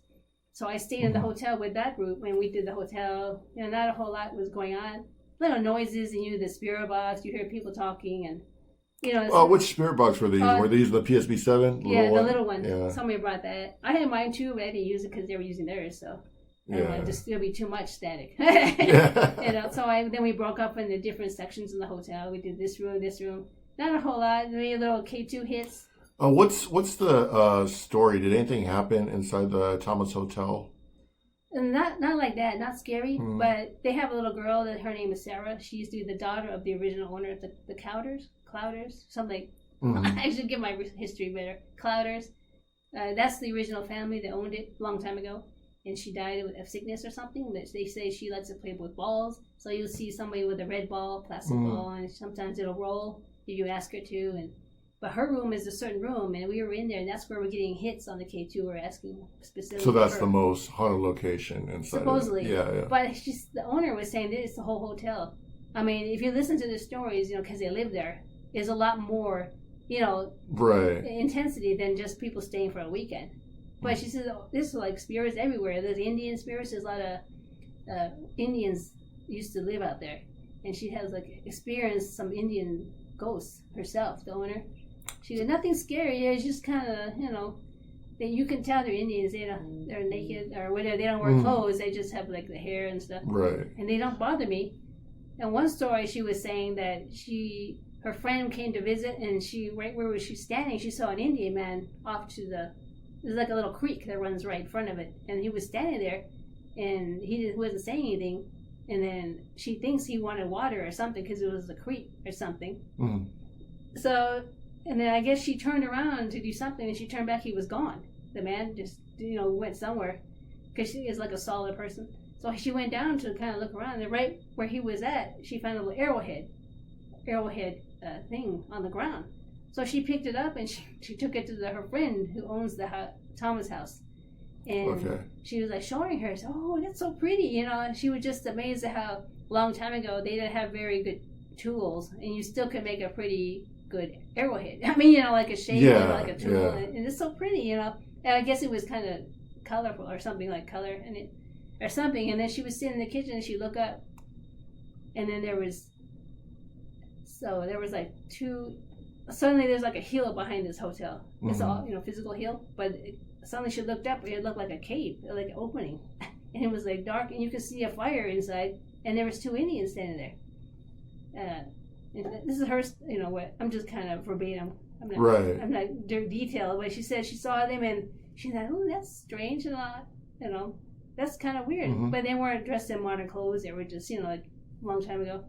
So I stayed in the hotel with that group. When we did the hotel, you know, not a whole lot was going on. Little noises, and the spirit box, you hear people talking, and, you know. Oh, which spirit box were they using? Were they using the PSB-7? Yeah, the little one. Yeah. Somebody brought that. I had mine too, but I didn't use it because they were using theirs, so. It'll be too much static. Yeah. You know, so then we broke up into different sections in the hotel. We did this room. Not a whole lot. Maybe little K2 hits. What's the story? Did anything happen inside the Thomas Hotel? And not like that, not scary, but they have a little girl that her name is Sarah. She used to be the daughter of the original owner of the Clouders, something. I should get my history better. Clouders. That's the original family that owned it a long time ago. And she died of sickness or something. But they say she likes to play with balls. So you'll see somebody with a red ball, plastic ball, and sometimes it'll roll if you ask her to. But her room is a certain room, and we were in there, and that's where we're getting hits on the K2. We're asking specifically. So that's the most haunted location inside. Supposedly. Yeah. But the owner was saying that it's the whole hotel. I mean, if you listen to the stories, because they live there, there's a lot more, right, intensity than just people staying for a weekend. But she says, this is like spirits everywhere. There's Indian spirits. There's a lot of Indians used to live out there. And she has experienced some Indian ghosts herself, the owner. She said, nothing scary. It's just kind of, that you can tell they're Indians. They're naked or whatever. They don't wear clothes. They just have the hair and stuff. Right. And they don't bother me. And one story, she was saying that her friend came to visit, and right where she was standing, she saw an Indian man off to there's like a little creek that runs right in front of it. And he was standing there, and he wasn't saying anything. And then she thinks he wanted water or something because it was a creek or something. Mm-hmm. So, and then I guess she turned around to do something, and she turned back. He was gone. The man just, went somewhere because she is like a solid person. So she went down to kind of look around, and right where he was at, she found a little arrowhead thing on the ground. So she picked it up, and she took it to her friend who owns the Thomas house. And she was showing her, oh, that's so pretty, and she was just amazed at how long time ago they didn't have very good tools, and you still could make a pretty good arrowhead. I mean, like a shape, like a tool, and it's so pretty, And I guess it was kind of colorful or something, like color in it or something. And then she was sitting in the kitchen, and she looked up, and then there was suddenly there's a hill behind this hotel. Mm-hmm. It's all, physical hill, but suddenly she looked up, and it looked like a cave, like an opening. And it was dark, and you could see a fire inside, and there was 2 Indians standing there. And this is her, what I'm just kind of verbatim. I'm not detailed, but she said she saw them, and she thought, oh, that's strange, and that's kind of weird. Mm-hmm. But they weren't dressed in modern clothes. They were just, a long time ago.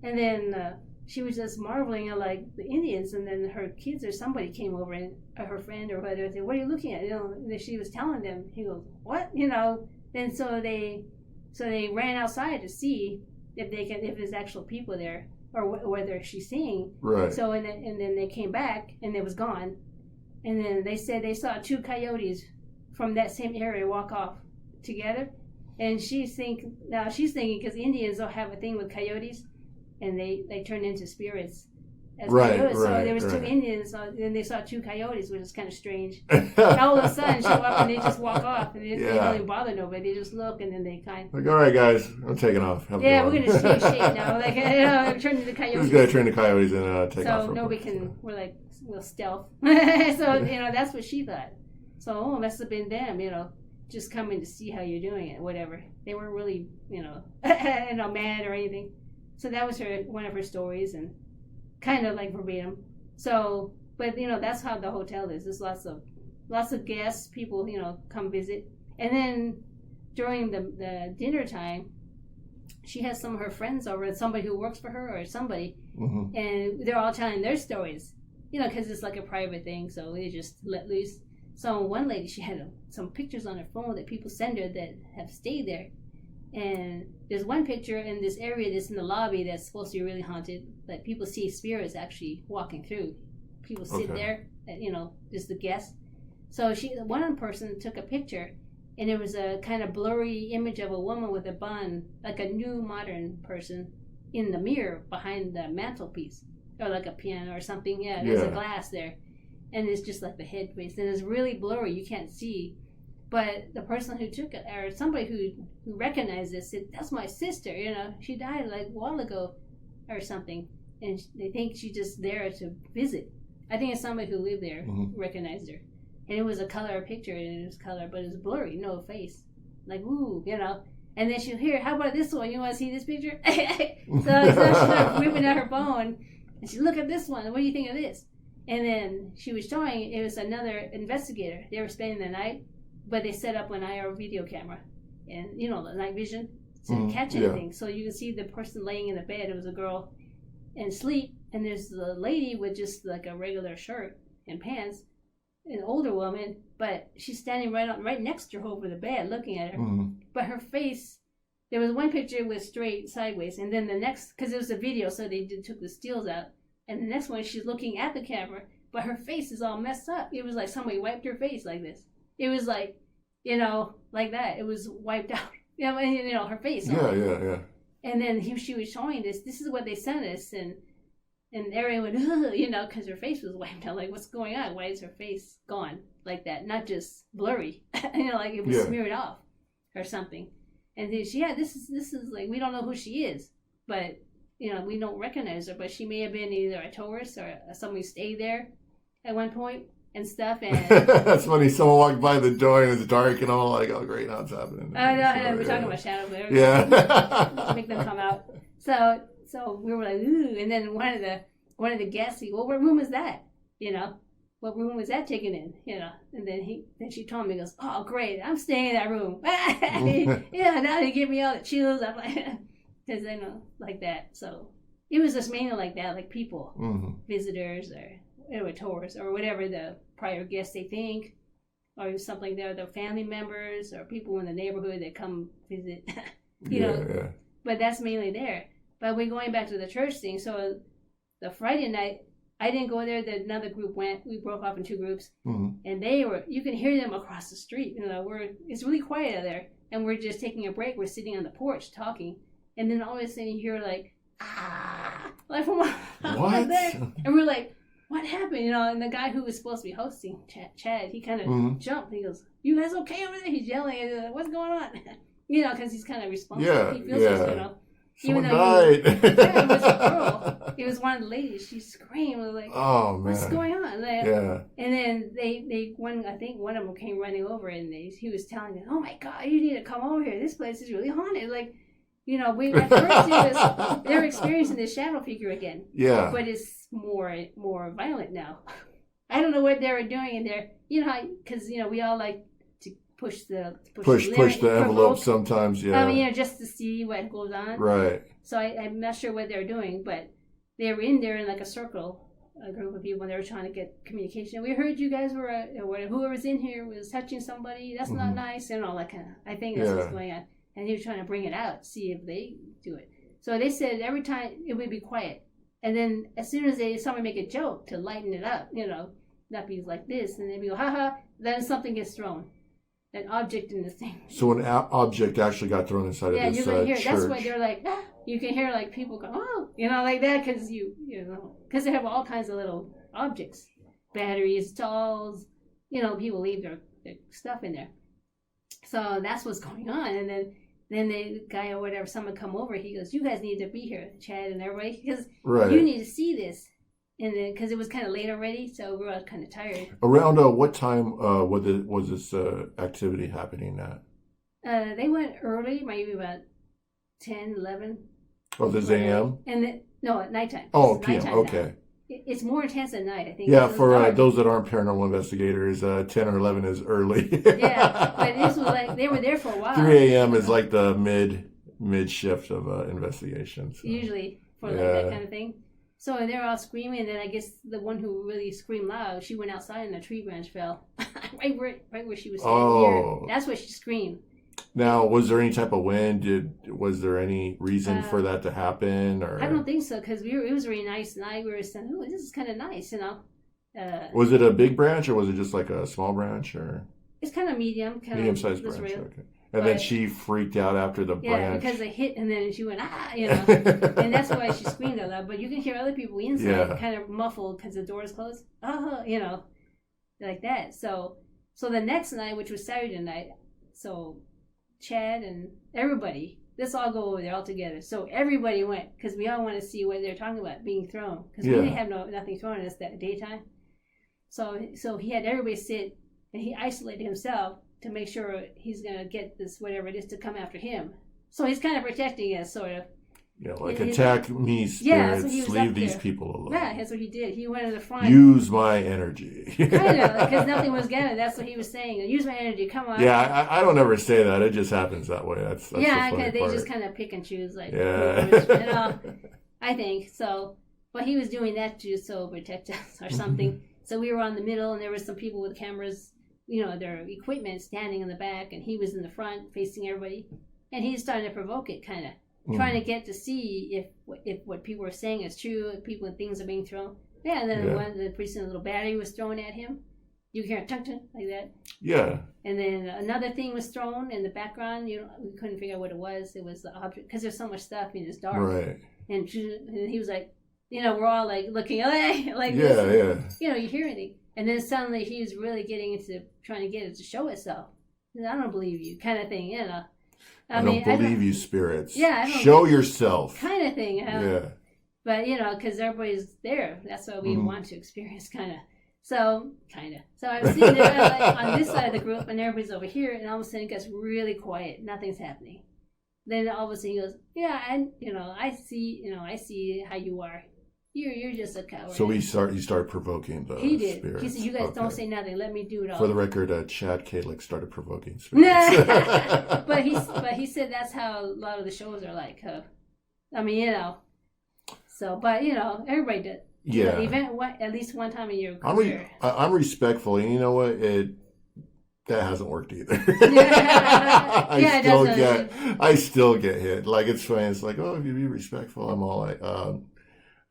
And then she was just marveling at the Indians, and then her kids or somebody came over, and her friend or whatever, said, what are you looking at? And she was telling them. He goes, what? Then so they ran outside to see if there's actual people there or whether she's seeing. Right. So and then they came back, and it was gone. And then they said they saw 2 coyotes from that same area walk off together. And she's thinking because Indians don't have a thing with coyotes, and they turn into spirits. as Right, coyotes. So right, there was two right. Indians, and they saw two coyotes, which is kind of strange. And all of a sudden, show up and they just walk off, and they Yeah. don't even bother nobody. They just look, and then they kind. Like, all right, guys, I'm taking off. Have a Yeah, good we're one. gonna change shape now. Like, turn into coyotes. Who's gonna turn the coyotes and take off? So real nobody quick, can. We're like, we'll stealth. So that's what she thought. So must have been them. Just coming to see how you're doing it. Whatever. They weren't really mad or anything. So that was one of her stories, and kind of like verbatim. So, but that's how the hotel is. There's lots of guests, people come visit, and then during the dinner time, she has some of her friends over, somebody who works for her or somebody, and they're all telling their stories, because it's like a private thing, so they just let loose. So one lady, she had some pictures on her phone that people send her that have stayed there. And there's one picture in this area that's in the lobby that's supposed to be really haunted. Like people see spirits actually walking through. People sit there, just the guests. So one person took a picture, and it was a kind of blurry image of a woman with a bun, like a new modern person, in the mirror behind the mantelpiece, or like a piano or something. Yeah, there's a glass there, and it's just like the headpiece, and it's really blurry. You can't see. But the person who took it, or somebody who recognized this, said, "That's my sister. She died like a while ago, or something." And they think she's just there to visit. I think it's somebody who lived there who recognized her. And it was a color picture, and it was color, but it was blurry, no face. Like, ooh, And then she'll hear, "How about this one? You want to see this picture?" So she started whipping out her phone, and she look at this one. What do you think of this? And then she was showing it was another investigator. They were spending the night. But they set up an IR video camera, and the night vision to catch anything. So you can see the person laying in the bed. It was a girl, and sleep. And there's the lady with just like a regular shirt and pants, an older woman, but she's standing right next to her over the bed, looking at her. But her face, there was one picture with straight sideways, and then the next, because it was a video, so they took the stills out. And the next one, she's looking at the camera, but her face is all messed up. It was like somebody wiped her face like this. It was like, like that. It was wiped out. Her face. Yeah. And then she was showing this. This is what they sent us, and everyone went, because her face was wiped out. Like, what's going on? Why is her face gone like that? Not just blurry, like it was smeared off or something. And then this is like, we don't know who she is, but we don't recognize her. But she may have been either a tourist or somebody stayed there at one point. And stuff, and that's funny. Someone walked by the door and it was dark, and I'm like, "Oh, great, now it's happening." We're talking about shadows. Yeah, make them come out. So we were like, "Ooh!" And then one of the guests, well, what room is that? What room was that taken in? And then she told me, he goes, "Oh, great, I'm staying in that room." Now they give me all the chills. I'm like, because like that. So it was just mainly like that, like people, visitors or tourists or whatever the prior guests they think, or something like their family members or people in the neighborhood that come visit, Yeah. But that's mainly there. But we're going back to the church thing. So the Friday night, I didn't go there. Another group went. We broke off in two groups, and you can hear them across the street. It's really quiet out there, and we're just taking a break. We're sitting on the porch talking, and then all of a sudden you hear like, like from What? there, and we're like, what happened? And the guy who was supposed to be hosting, Chad, he kind of jumped. He goes, "You guys okay over there?" He's yelling, "What's going on?" Because he's kind of responsible. Yeah, He feels Someone even though died. it was a girl. It was one of the ladies. She screamed, like, "Oh man, what's going on?" Yeah. And then I think one of them came running over, and he was telling me, "Oh my God, you need to come over here. This place is really haunted." Like, we at first they're experiencing the shadow figure again. Yeah. But it's more violent now. I don't know what they were doing in there. Because we all like to push the envelope sometimes. Yeah. Just to see what goes on. Right. So I'm not sure what they're doing, but they were in there in like a circle, a group of people, and they were trying to get communication. We heard you guys were, whoever's in here was touching somebody. That's not nice, that kind of. I think that's what's going on. And he was trying to bring it out, see if they do it. So they said every time it would be quiet. And then as soon as somebody make a joke to lighten it up, not be like this, and then we go, ha, then something gets thrown. An object in this thing. So an object actually got thrown inside of this you're gonna hear. church. That's why they're like, you can hear like people go, oh, like that, because because they have all kinds of little objects, batteries, dolls, people leave their stuff in there. So that's what's going on. And then the guy or whatever, someone come over, he goes, you guys need to be here, Chad and everybody, because you need to see this. And then, because it was kind of late already, so we were all kind of tired. Around what time was this activity happening at? They went early, maybe about 10, 11. Oh, this a.m.? And then, no, at nighttime. Oh, p.m., okay. Now. It's more intense at night, I think. Yeah, for those that aren't paranormal investigators, 10 or 11 is early. Yeah, but this was like, they were there for a while. 3 a.m. is like the mid shift of investigations. So. Usually, for like that kind of thing. So they were all screaming, and then I guess the one who really screamed loud, she went outside and a tree branch fell. right where she was standing here. That's where she screamed. Now, was there any type of wind? Was there any reason for that to happen? Or I don't think so, because it was a really nice night. We were saying, oh, this is kind of nice, Was it a big branch, or was it just like a small branch? Or it's kind of medium-sized branch. Okay. And then she freaked out after the branch. Yeah, because they hit, and then she went, and that's why she screamed out loud. But you can hear other people inside kind of muffled because the door is closed. Like that. So the next night, which was Saturday night, so Chad and everybody, let's all go over there all together. So everybody went, because we all want to see what they're talking about being thrown, because we didn't have nothing thrown at us that daytime. So he had everybody sit, and he isolated himself to make sure he's going to get this, whatever it is, to come after him. So he's kind of protecting us, sort of. Yeah, like attack me, spirits, so leave these people alone. Yeah, that's what he did. He went to the front. Use my energy. Kind of, because nothing was getting. That's what he was saying. Use my energy, come on. Yeah, I don't ever say that. It just happens that way. That's yeah, the funny they part. just kind of pick and choose, like, yeah. I think so. But he was doing that to protect us or something. So we were on the middle, and there were some people with cameras, their equipment standing in the back, and he was in the front facing everybody. And he's starting to provoke it, kind of. Trying to get to see if what people are saying is true, if things are being thrown. Yeah, and then pretty soon a little battery was thrown at him. You hear a tunk like that. Yeah. And then another thing was thrown in the background. We couldn't figure out what it was. It was the object, because there's so much stuff and it's dark. Right. And he was like, we're all like looking like yeah, this. Yeah. You hear anything. And then suddenly he was really getting into trying to get it to show itself. I don't believe you, kind of thing, I don't believe you, spirits. Yeah, show yourself. Kind of thing. Yeah. But, because everybody's there. That's what we want to experience, kind of. So, So I was sitting there on this side of the group, and everybody's over here, and all of a sudden it gets really quiet. Nothing's happening. Then all of a sudden he goes, yeah, and, I see how you are. You're just a coward. So he started provoking the He did. spirits. He said, you guys don't say nothing. Let me do it all. For the record, Chad Kalick started provoking spirits. but he said that's how a lot of the shows are like. So, but, everybody did. Yeah. The event at least one time a year. I'm respectful, and you know what? That hasn't worked either. I still get hit. Like, it's funny. It's like, oh, if you be respectful, I'm all like,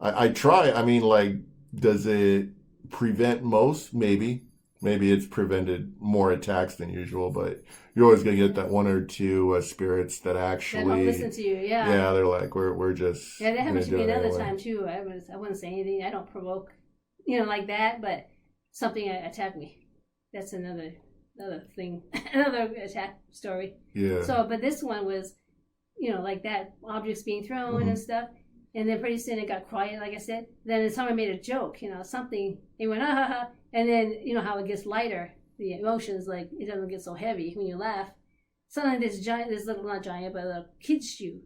I try. I mean, like, does it prevent most? Maybe it's prevented more attacks than usual, but you're always going to get that one or two spirits that actually don't listen to you. Yeah. Yeah, they're like, we're just. Yeah, that happened to me another time too. I wouldn't say anything. I don't provoke, like that. But something attacked me. That's another thing, another attack story. Yeah. So, but this one was, like that, objects being thrown and stuff. And then pretty soon it got quiet, like I said. Then someone made a joke, something. They went, ah, ha, ha. And then, how it gets lighter. The emotions, like, it doesn't get so heavy when you laugh. Suddenly this little, not giant, but a kid's shoe,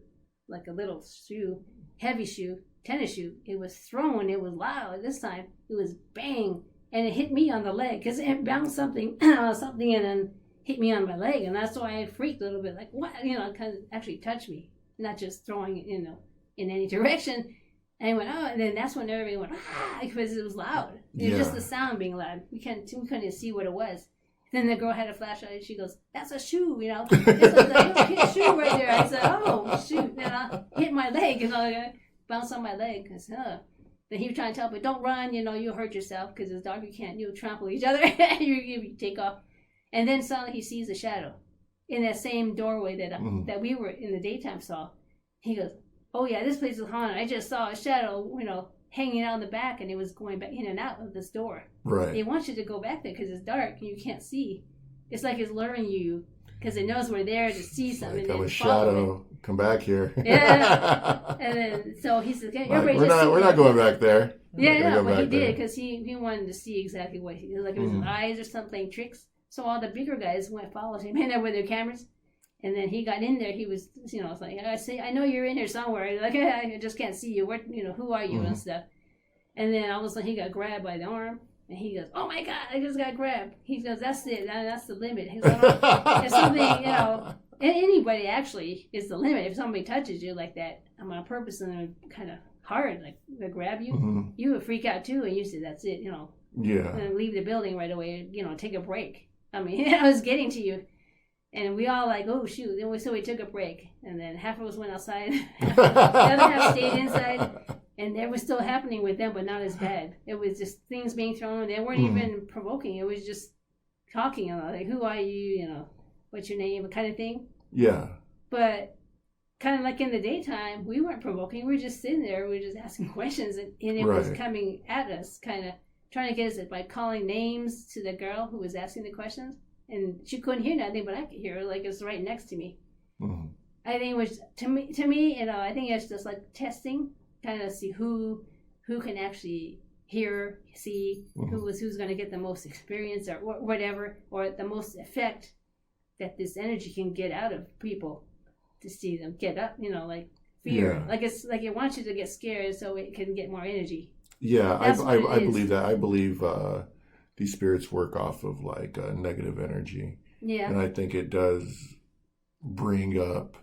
like a little shoe, heavy shoe, tennis shoe. It was thrown. It was loud. This time it was bang. And it hit me on the leg because it bounced something and then hit me on my leg. And that's why I freaked a little bit, like, what? Kind of actually touched me, not just throwing it, in any direction. And I went, oh, and then that's when everybody went, ah, because it was loud. It was just the sound being loud. We couldn't even see what it was. Then the girl had a flashlight, and she goes, that's a shoe, It's like a little kid's shoe right there. I said, oh, shoot. And I hit my leg, I bounced on my leg. I said, Then he was trying to tell me, don't run, you'll hurt yourself, because it's dark, you'll trample each other. you take off. And then suddenly he sees a shadow in that same doorway that we were in the daytime saw. He goes, oh yeah, this place is haunted. I just saw a shadow, hanging out in the back, and it was going back in and out of this door. Right. They want you to go back there because it's dark and you can't see. It's like it's luring you because it knows we're there to see something. Like I'm a and follow shadow. Come back here. Yeah. And then so he said, okay, Like, we're not going back there. Yeah, no, but he did because he wanted to see exactly what he like. It was his eyes or something, tricks. So all the bigger guys followed him in there with their cameras, and then he got in there. He was, it's like I know you're in here somewhere. Like I just can't see you. Where, who are you and stuff. And then all of a sudden he got grabbed by the arm, and he goes, "Oh my God, I just got grabbed." He goes, "That's it. That's the limit." He's like, if something, anybody actually is the limit. If somebody touches you like that, I'm on purpose and kind of hard, like they grab you, you would freak out too, and you say, "That's it," Yeah. and leave the building right away, take a break. I mean, I was getting to you, and we all like, oh shoot. Then so we took a break, and then half of us went outside, the other half stayed inside, and that was still happening with them, but not as bad. It was just things being thrown. They weren't even provoking. It was just talking, like, who are you? What's your name, kind of thing. Yeah. But kind of like in the daytime, we weren't provoking. We were just sitting there. We were just asking questions, and it was coming at us, kind of trying to get us by calling names to the girl who was asking the questions. And she couldn't hear nothing, but I could hear her, like it's right next to me. I think it was, to me, I think it's just like testing, kind of see who can actually hear, see, who's going to get the most experience or whatever, or the most effect that this energy can get out of people. To see them get up, like fear, like it's like it wants you to get scared so it can get more energy. Yeah, I believe that. I believe these spirits work off of like negative energy. Yeah, and I think it does bring up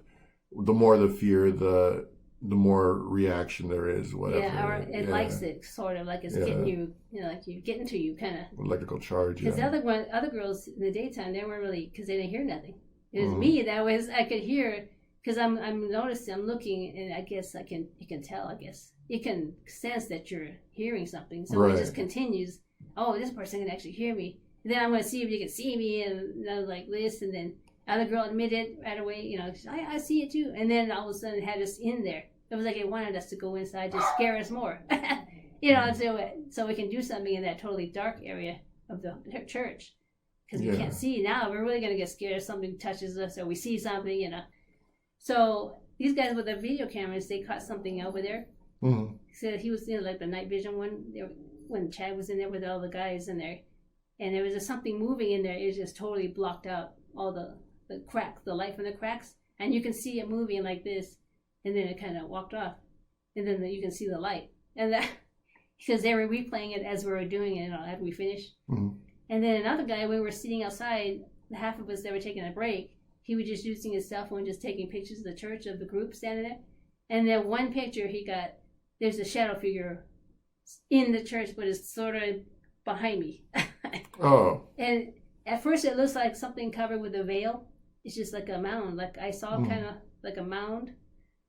the more the fear, the more reaction there is. Whatever. Yeah, or it likes it, sort of like it's getting you, like you getting to you, kind of electrical charge. Because the other girls in the daytime, they weren't really, because they didn't hear nothing. It was me that was I could hear. Because I'm noticing, I'm looking, and I guess you can tell, I guess. You can sense that you're hearing something. So it just continues, oh, this person can actually hear me. And then I'm going to see if you can see me, and I was like this, and then other girl admitted right away, I see it too. And then all of a sudden it had us in there. It was like it wanted us to go inside to scare us more. So we can do something in that totally dark area of the church. Because we can't see. Now we're really going to get scared if something touches us or we see something, So these guys with the video cameras, they caught something over there. So he was like the night vision one, when Chad was in there with all the guys in there, and there was just something moving in there. It was just totally blocked out all the cracks, the light from the cracks, and you can see it moving like this, and then it kind of walked off, and then you can see the light, and that because they were replaying it as we were doing it, after we finished. And then another guy, when we were sitting outside, the half of us that were taking a break. He was just using his cell phone, just taking pictures of the church, of the group standing there. And then one picture he got, there's a shadow figure in the church, but it's sort of behind me. Oh. And at first it looks like something covered with a veil. It's just like a mound. Like I saw kind of like a mound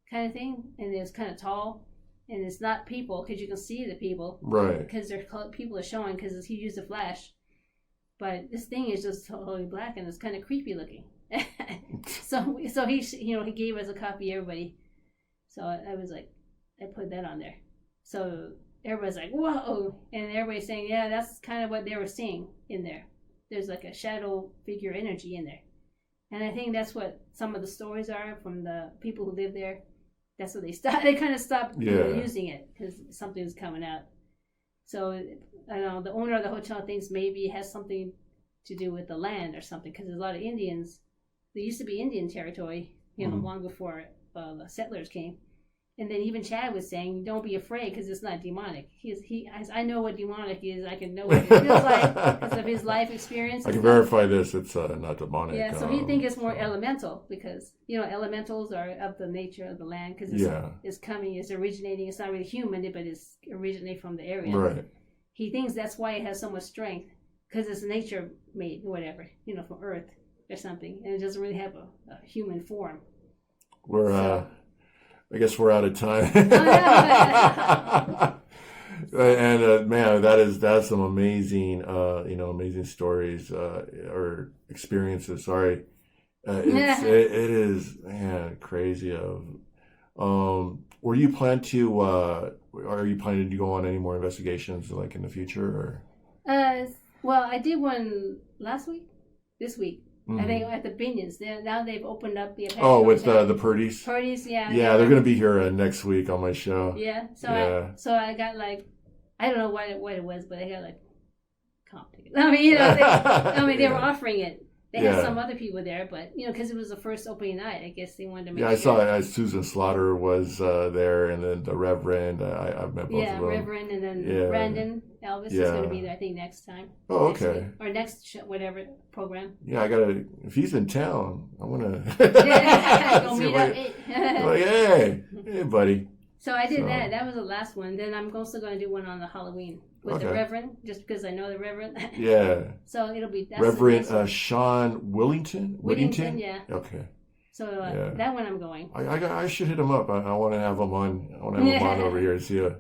kind of thing. And it's kind of tall. And it's not people, because you can see the people. Right. Because people are showing, because he used a flash. But this thing is just totally black, and it's kind of creepy looking. so he he gave us a copy, everybody. So I was like, I put that on there. So everybody's like, whoa, and everybody's saying, yeah, that's kind of what they were seeing in there. There's like a shadow figure energy in there, and I think that's what some of the stories are from the people who live there. That's what they stopped. They kind of stopped using it because something's coming out. So I don't know. The owner of the hotel thinks maybe it has something to do with the land or something, because there's a lot of Indians. There used to be Indian territory, long before the settlers came. And then even Chad was saying, don't be afraid because it's not demonic. I know what demonic is. I can know what it feels like because of his life experience. I can verify this. It's not demonic. Yeah, so he thinks it's more elemental because, elementals are of the nature of the land because it's coming, it's originating. It's not really human, but it's originating from the area. Right. He thinks that's why it has so much strength because it's nature made, whatever, from Earth or something. And it doesn't really have a human form. I guess we're out of time. Oh, And man, that's some amazing, amazing stories or experiences. Sorry, it is, man, crazy. Were you plan to? Are you planning to go on any more investigations like in the future? Or? Well, I did one last week. This week, I think at the Binions. Now they've opened up the. Oh, with the Purdy's. Purdy's, yeah. Yeah, they're gonna be here next week on my show. Yeah. So Yeah. I got like, I don't know what it was, but I got like comp tickets. I mean, they were offering it. They had some other people there, but because it was the first opening night, I guess they wanted to make sure. I saw Susan Slaughter was there, and then the Reverend. I've met both of them. Reverend, and then Brandon Elvis is going to be there. I think next time. Oh, okay. Or next show, whatever program. Yeah, I gotta. If he's in town, I wanna. Go meet up. Like, hey, buddy. So I did that. That was the last one. Then I'm also going to do one on the Halloween with the Reverend, just because I know the Reverend. Yeah. So it'll be Reverend Sean Whittington. Yeah. Okay. So that one I'm going. I should hit him up. I want to have him on. I want to have him on over here. See if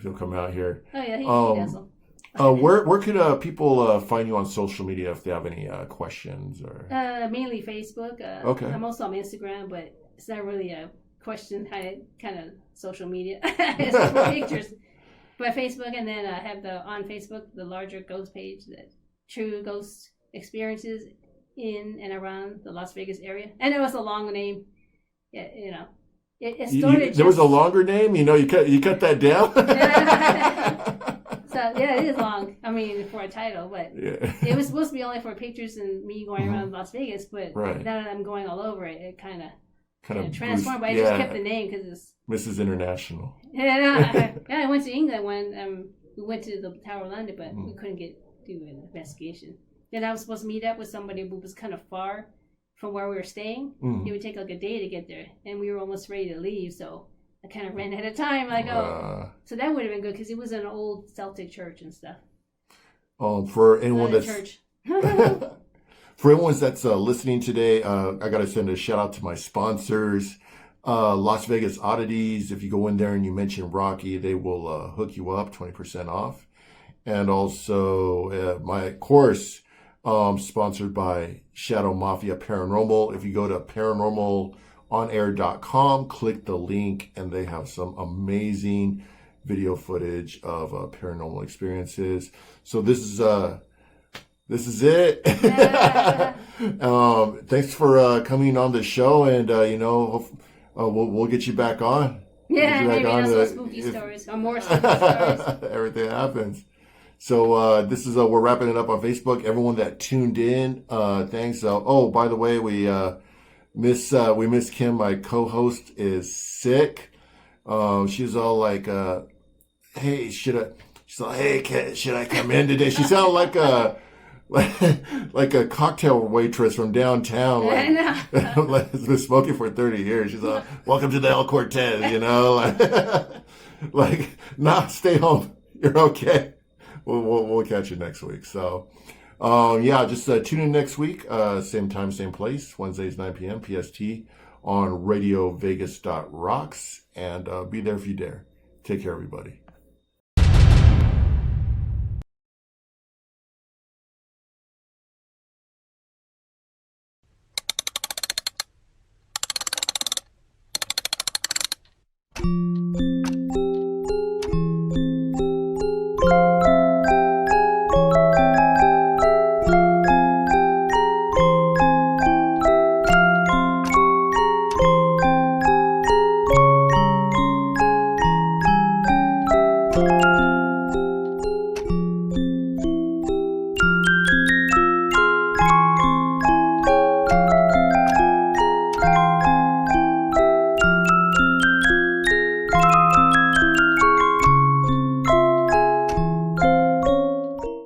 he'll come out here. Oh yeah, he does them. Where could people find you on social media if they have any questions or? Mainly Facebook. Okay. I'm also on Instagram, but it's not really a question kind of social media. It's just for pictures. But Facebook, and then I have on Facebook the larger ghost page, the true ghost experiences in and around the Las Vegas area. And it was a long name. It started. There was a longer name. You cut that down. So it is long. I mean, for a title, but it was supposed to be only for pictures and me going around Las Vegas. But now that I'm going all over it, kind of transformed. But I just kept the name because it's Mrs. International. Yeah, I went to England when we went to the Tower of London, but we couldn't do an investigation. Then I was supposed to meet up with somebody who was kind of far from where we were staying. It would take like a day to get there, and we were almost ready to leave, so I kind of ran out of time. Like, so that would have been good because it was an old Celtic church and stuff. For anyone that's church. For everyone that's listening today, I got to send a shout out to my sponsors, Las Vegas Oddities. If you go in there and you mention Rahkee, they will hook you up 20% off. And also my course sponsored by Shadow Mafia Paranormal. If you go to paranormalonair.com, click the link, and they have some amazing video footage of paranormal experiences. So this is it. Thanks for coming on the show, and we'll get you back on. Yeah, maybe not so spooky stories or more spooky stories. Everything happens. So this is we're wrapping it up on Facebook. Everyone that tuned in, thanks. By the way, we miss Kim. My co-host is sick. She's all like, "Hey, should I?" She's like, "Hey, should I come in today?" She sounded like a cocktail waitress from downtown. I know. Has been smoking for 30 years. She's like, "Welcome to the El Cortez," nah, stay home. You're okay. We'll catch you next week. So, just tune in next week. Same time, same place. Wednesdays, 9 p.m. PST on RadioVegas.rocks. And be there if you dare. Take care, everybody.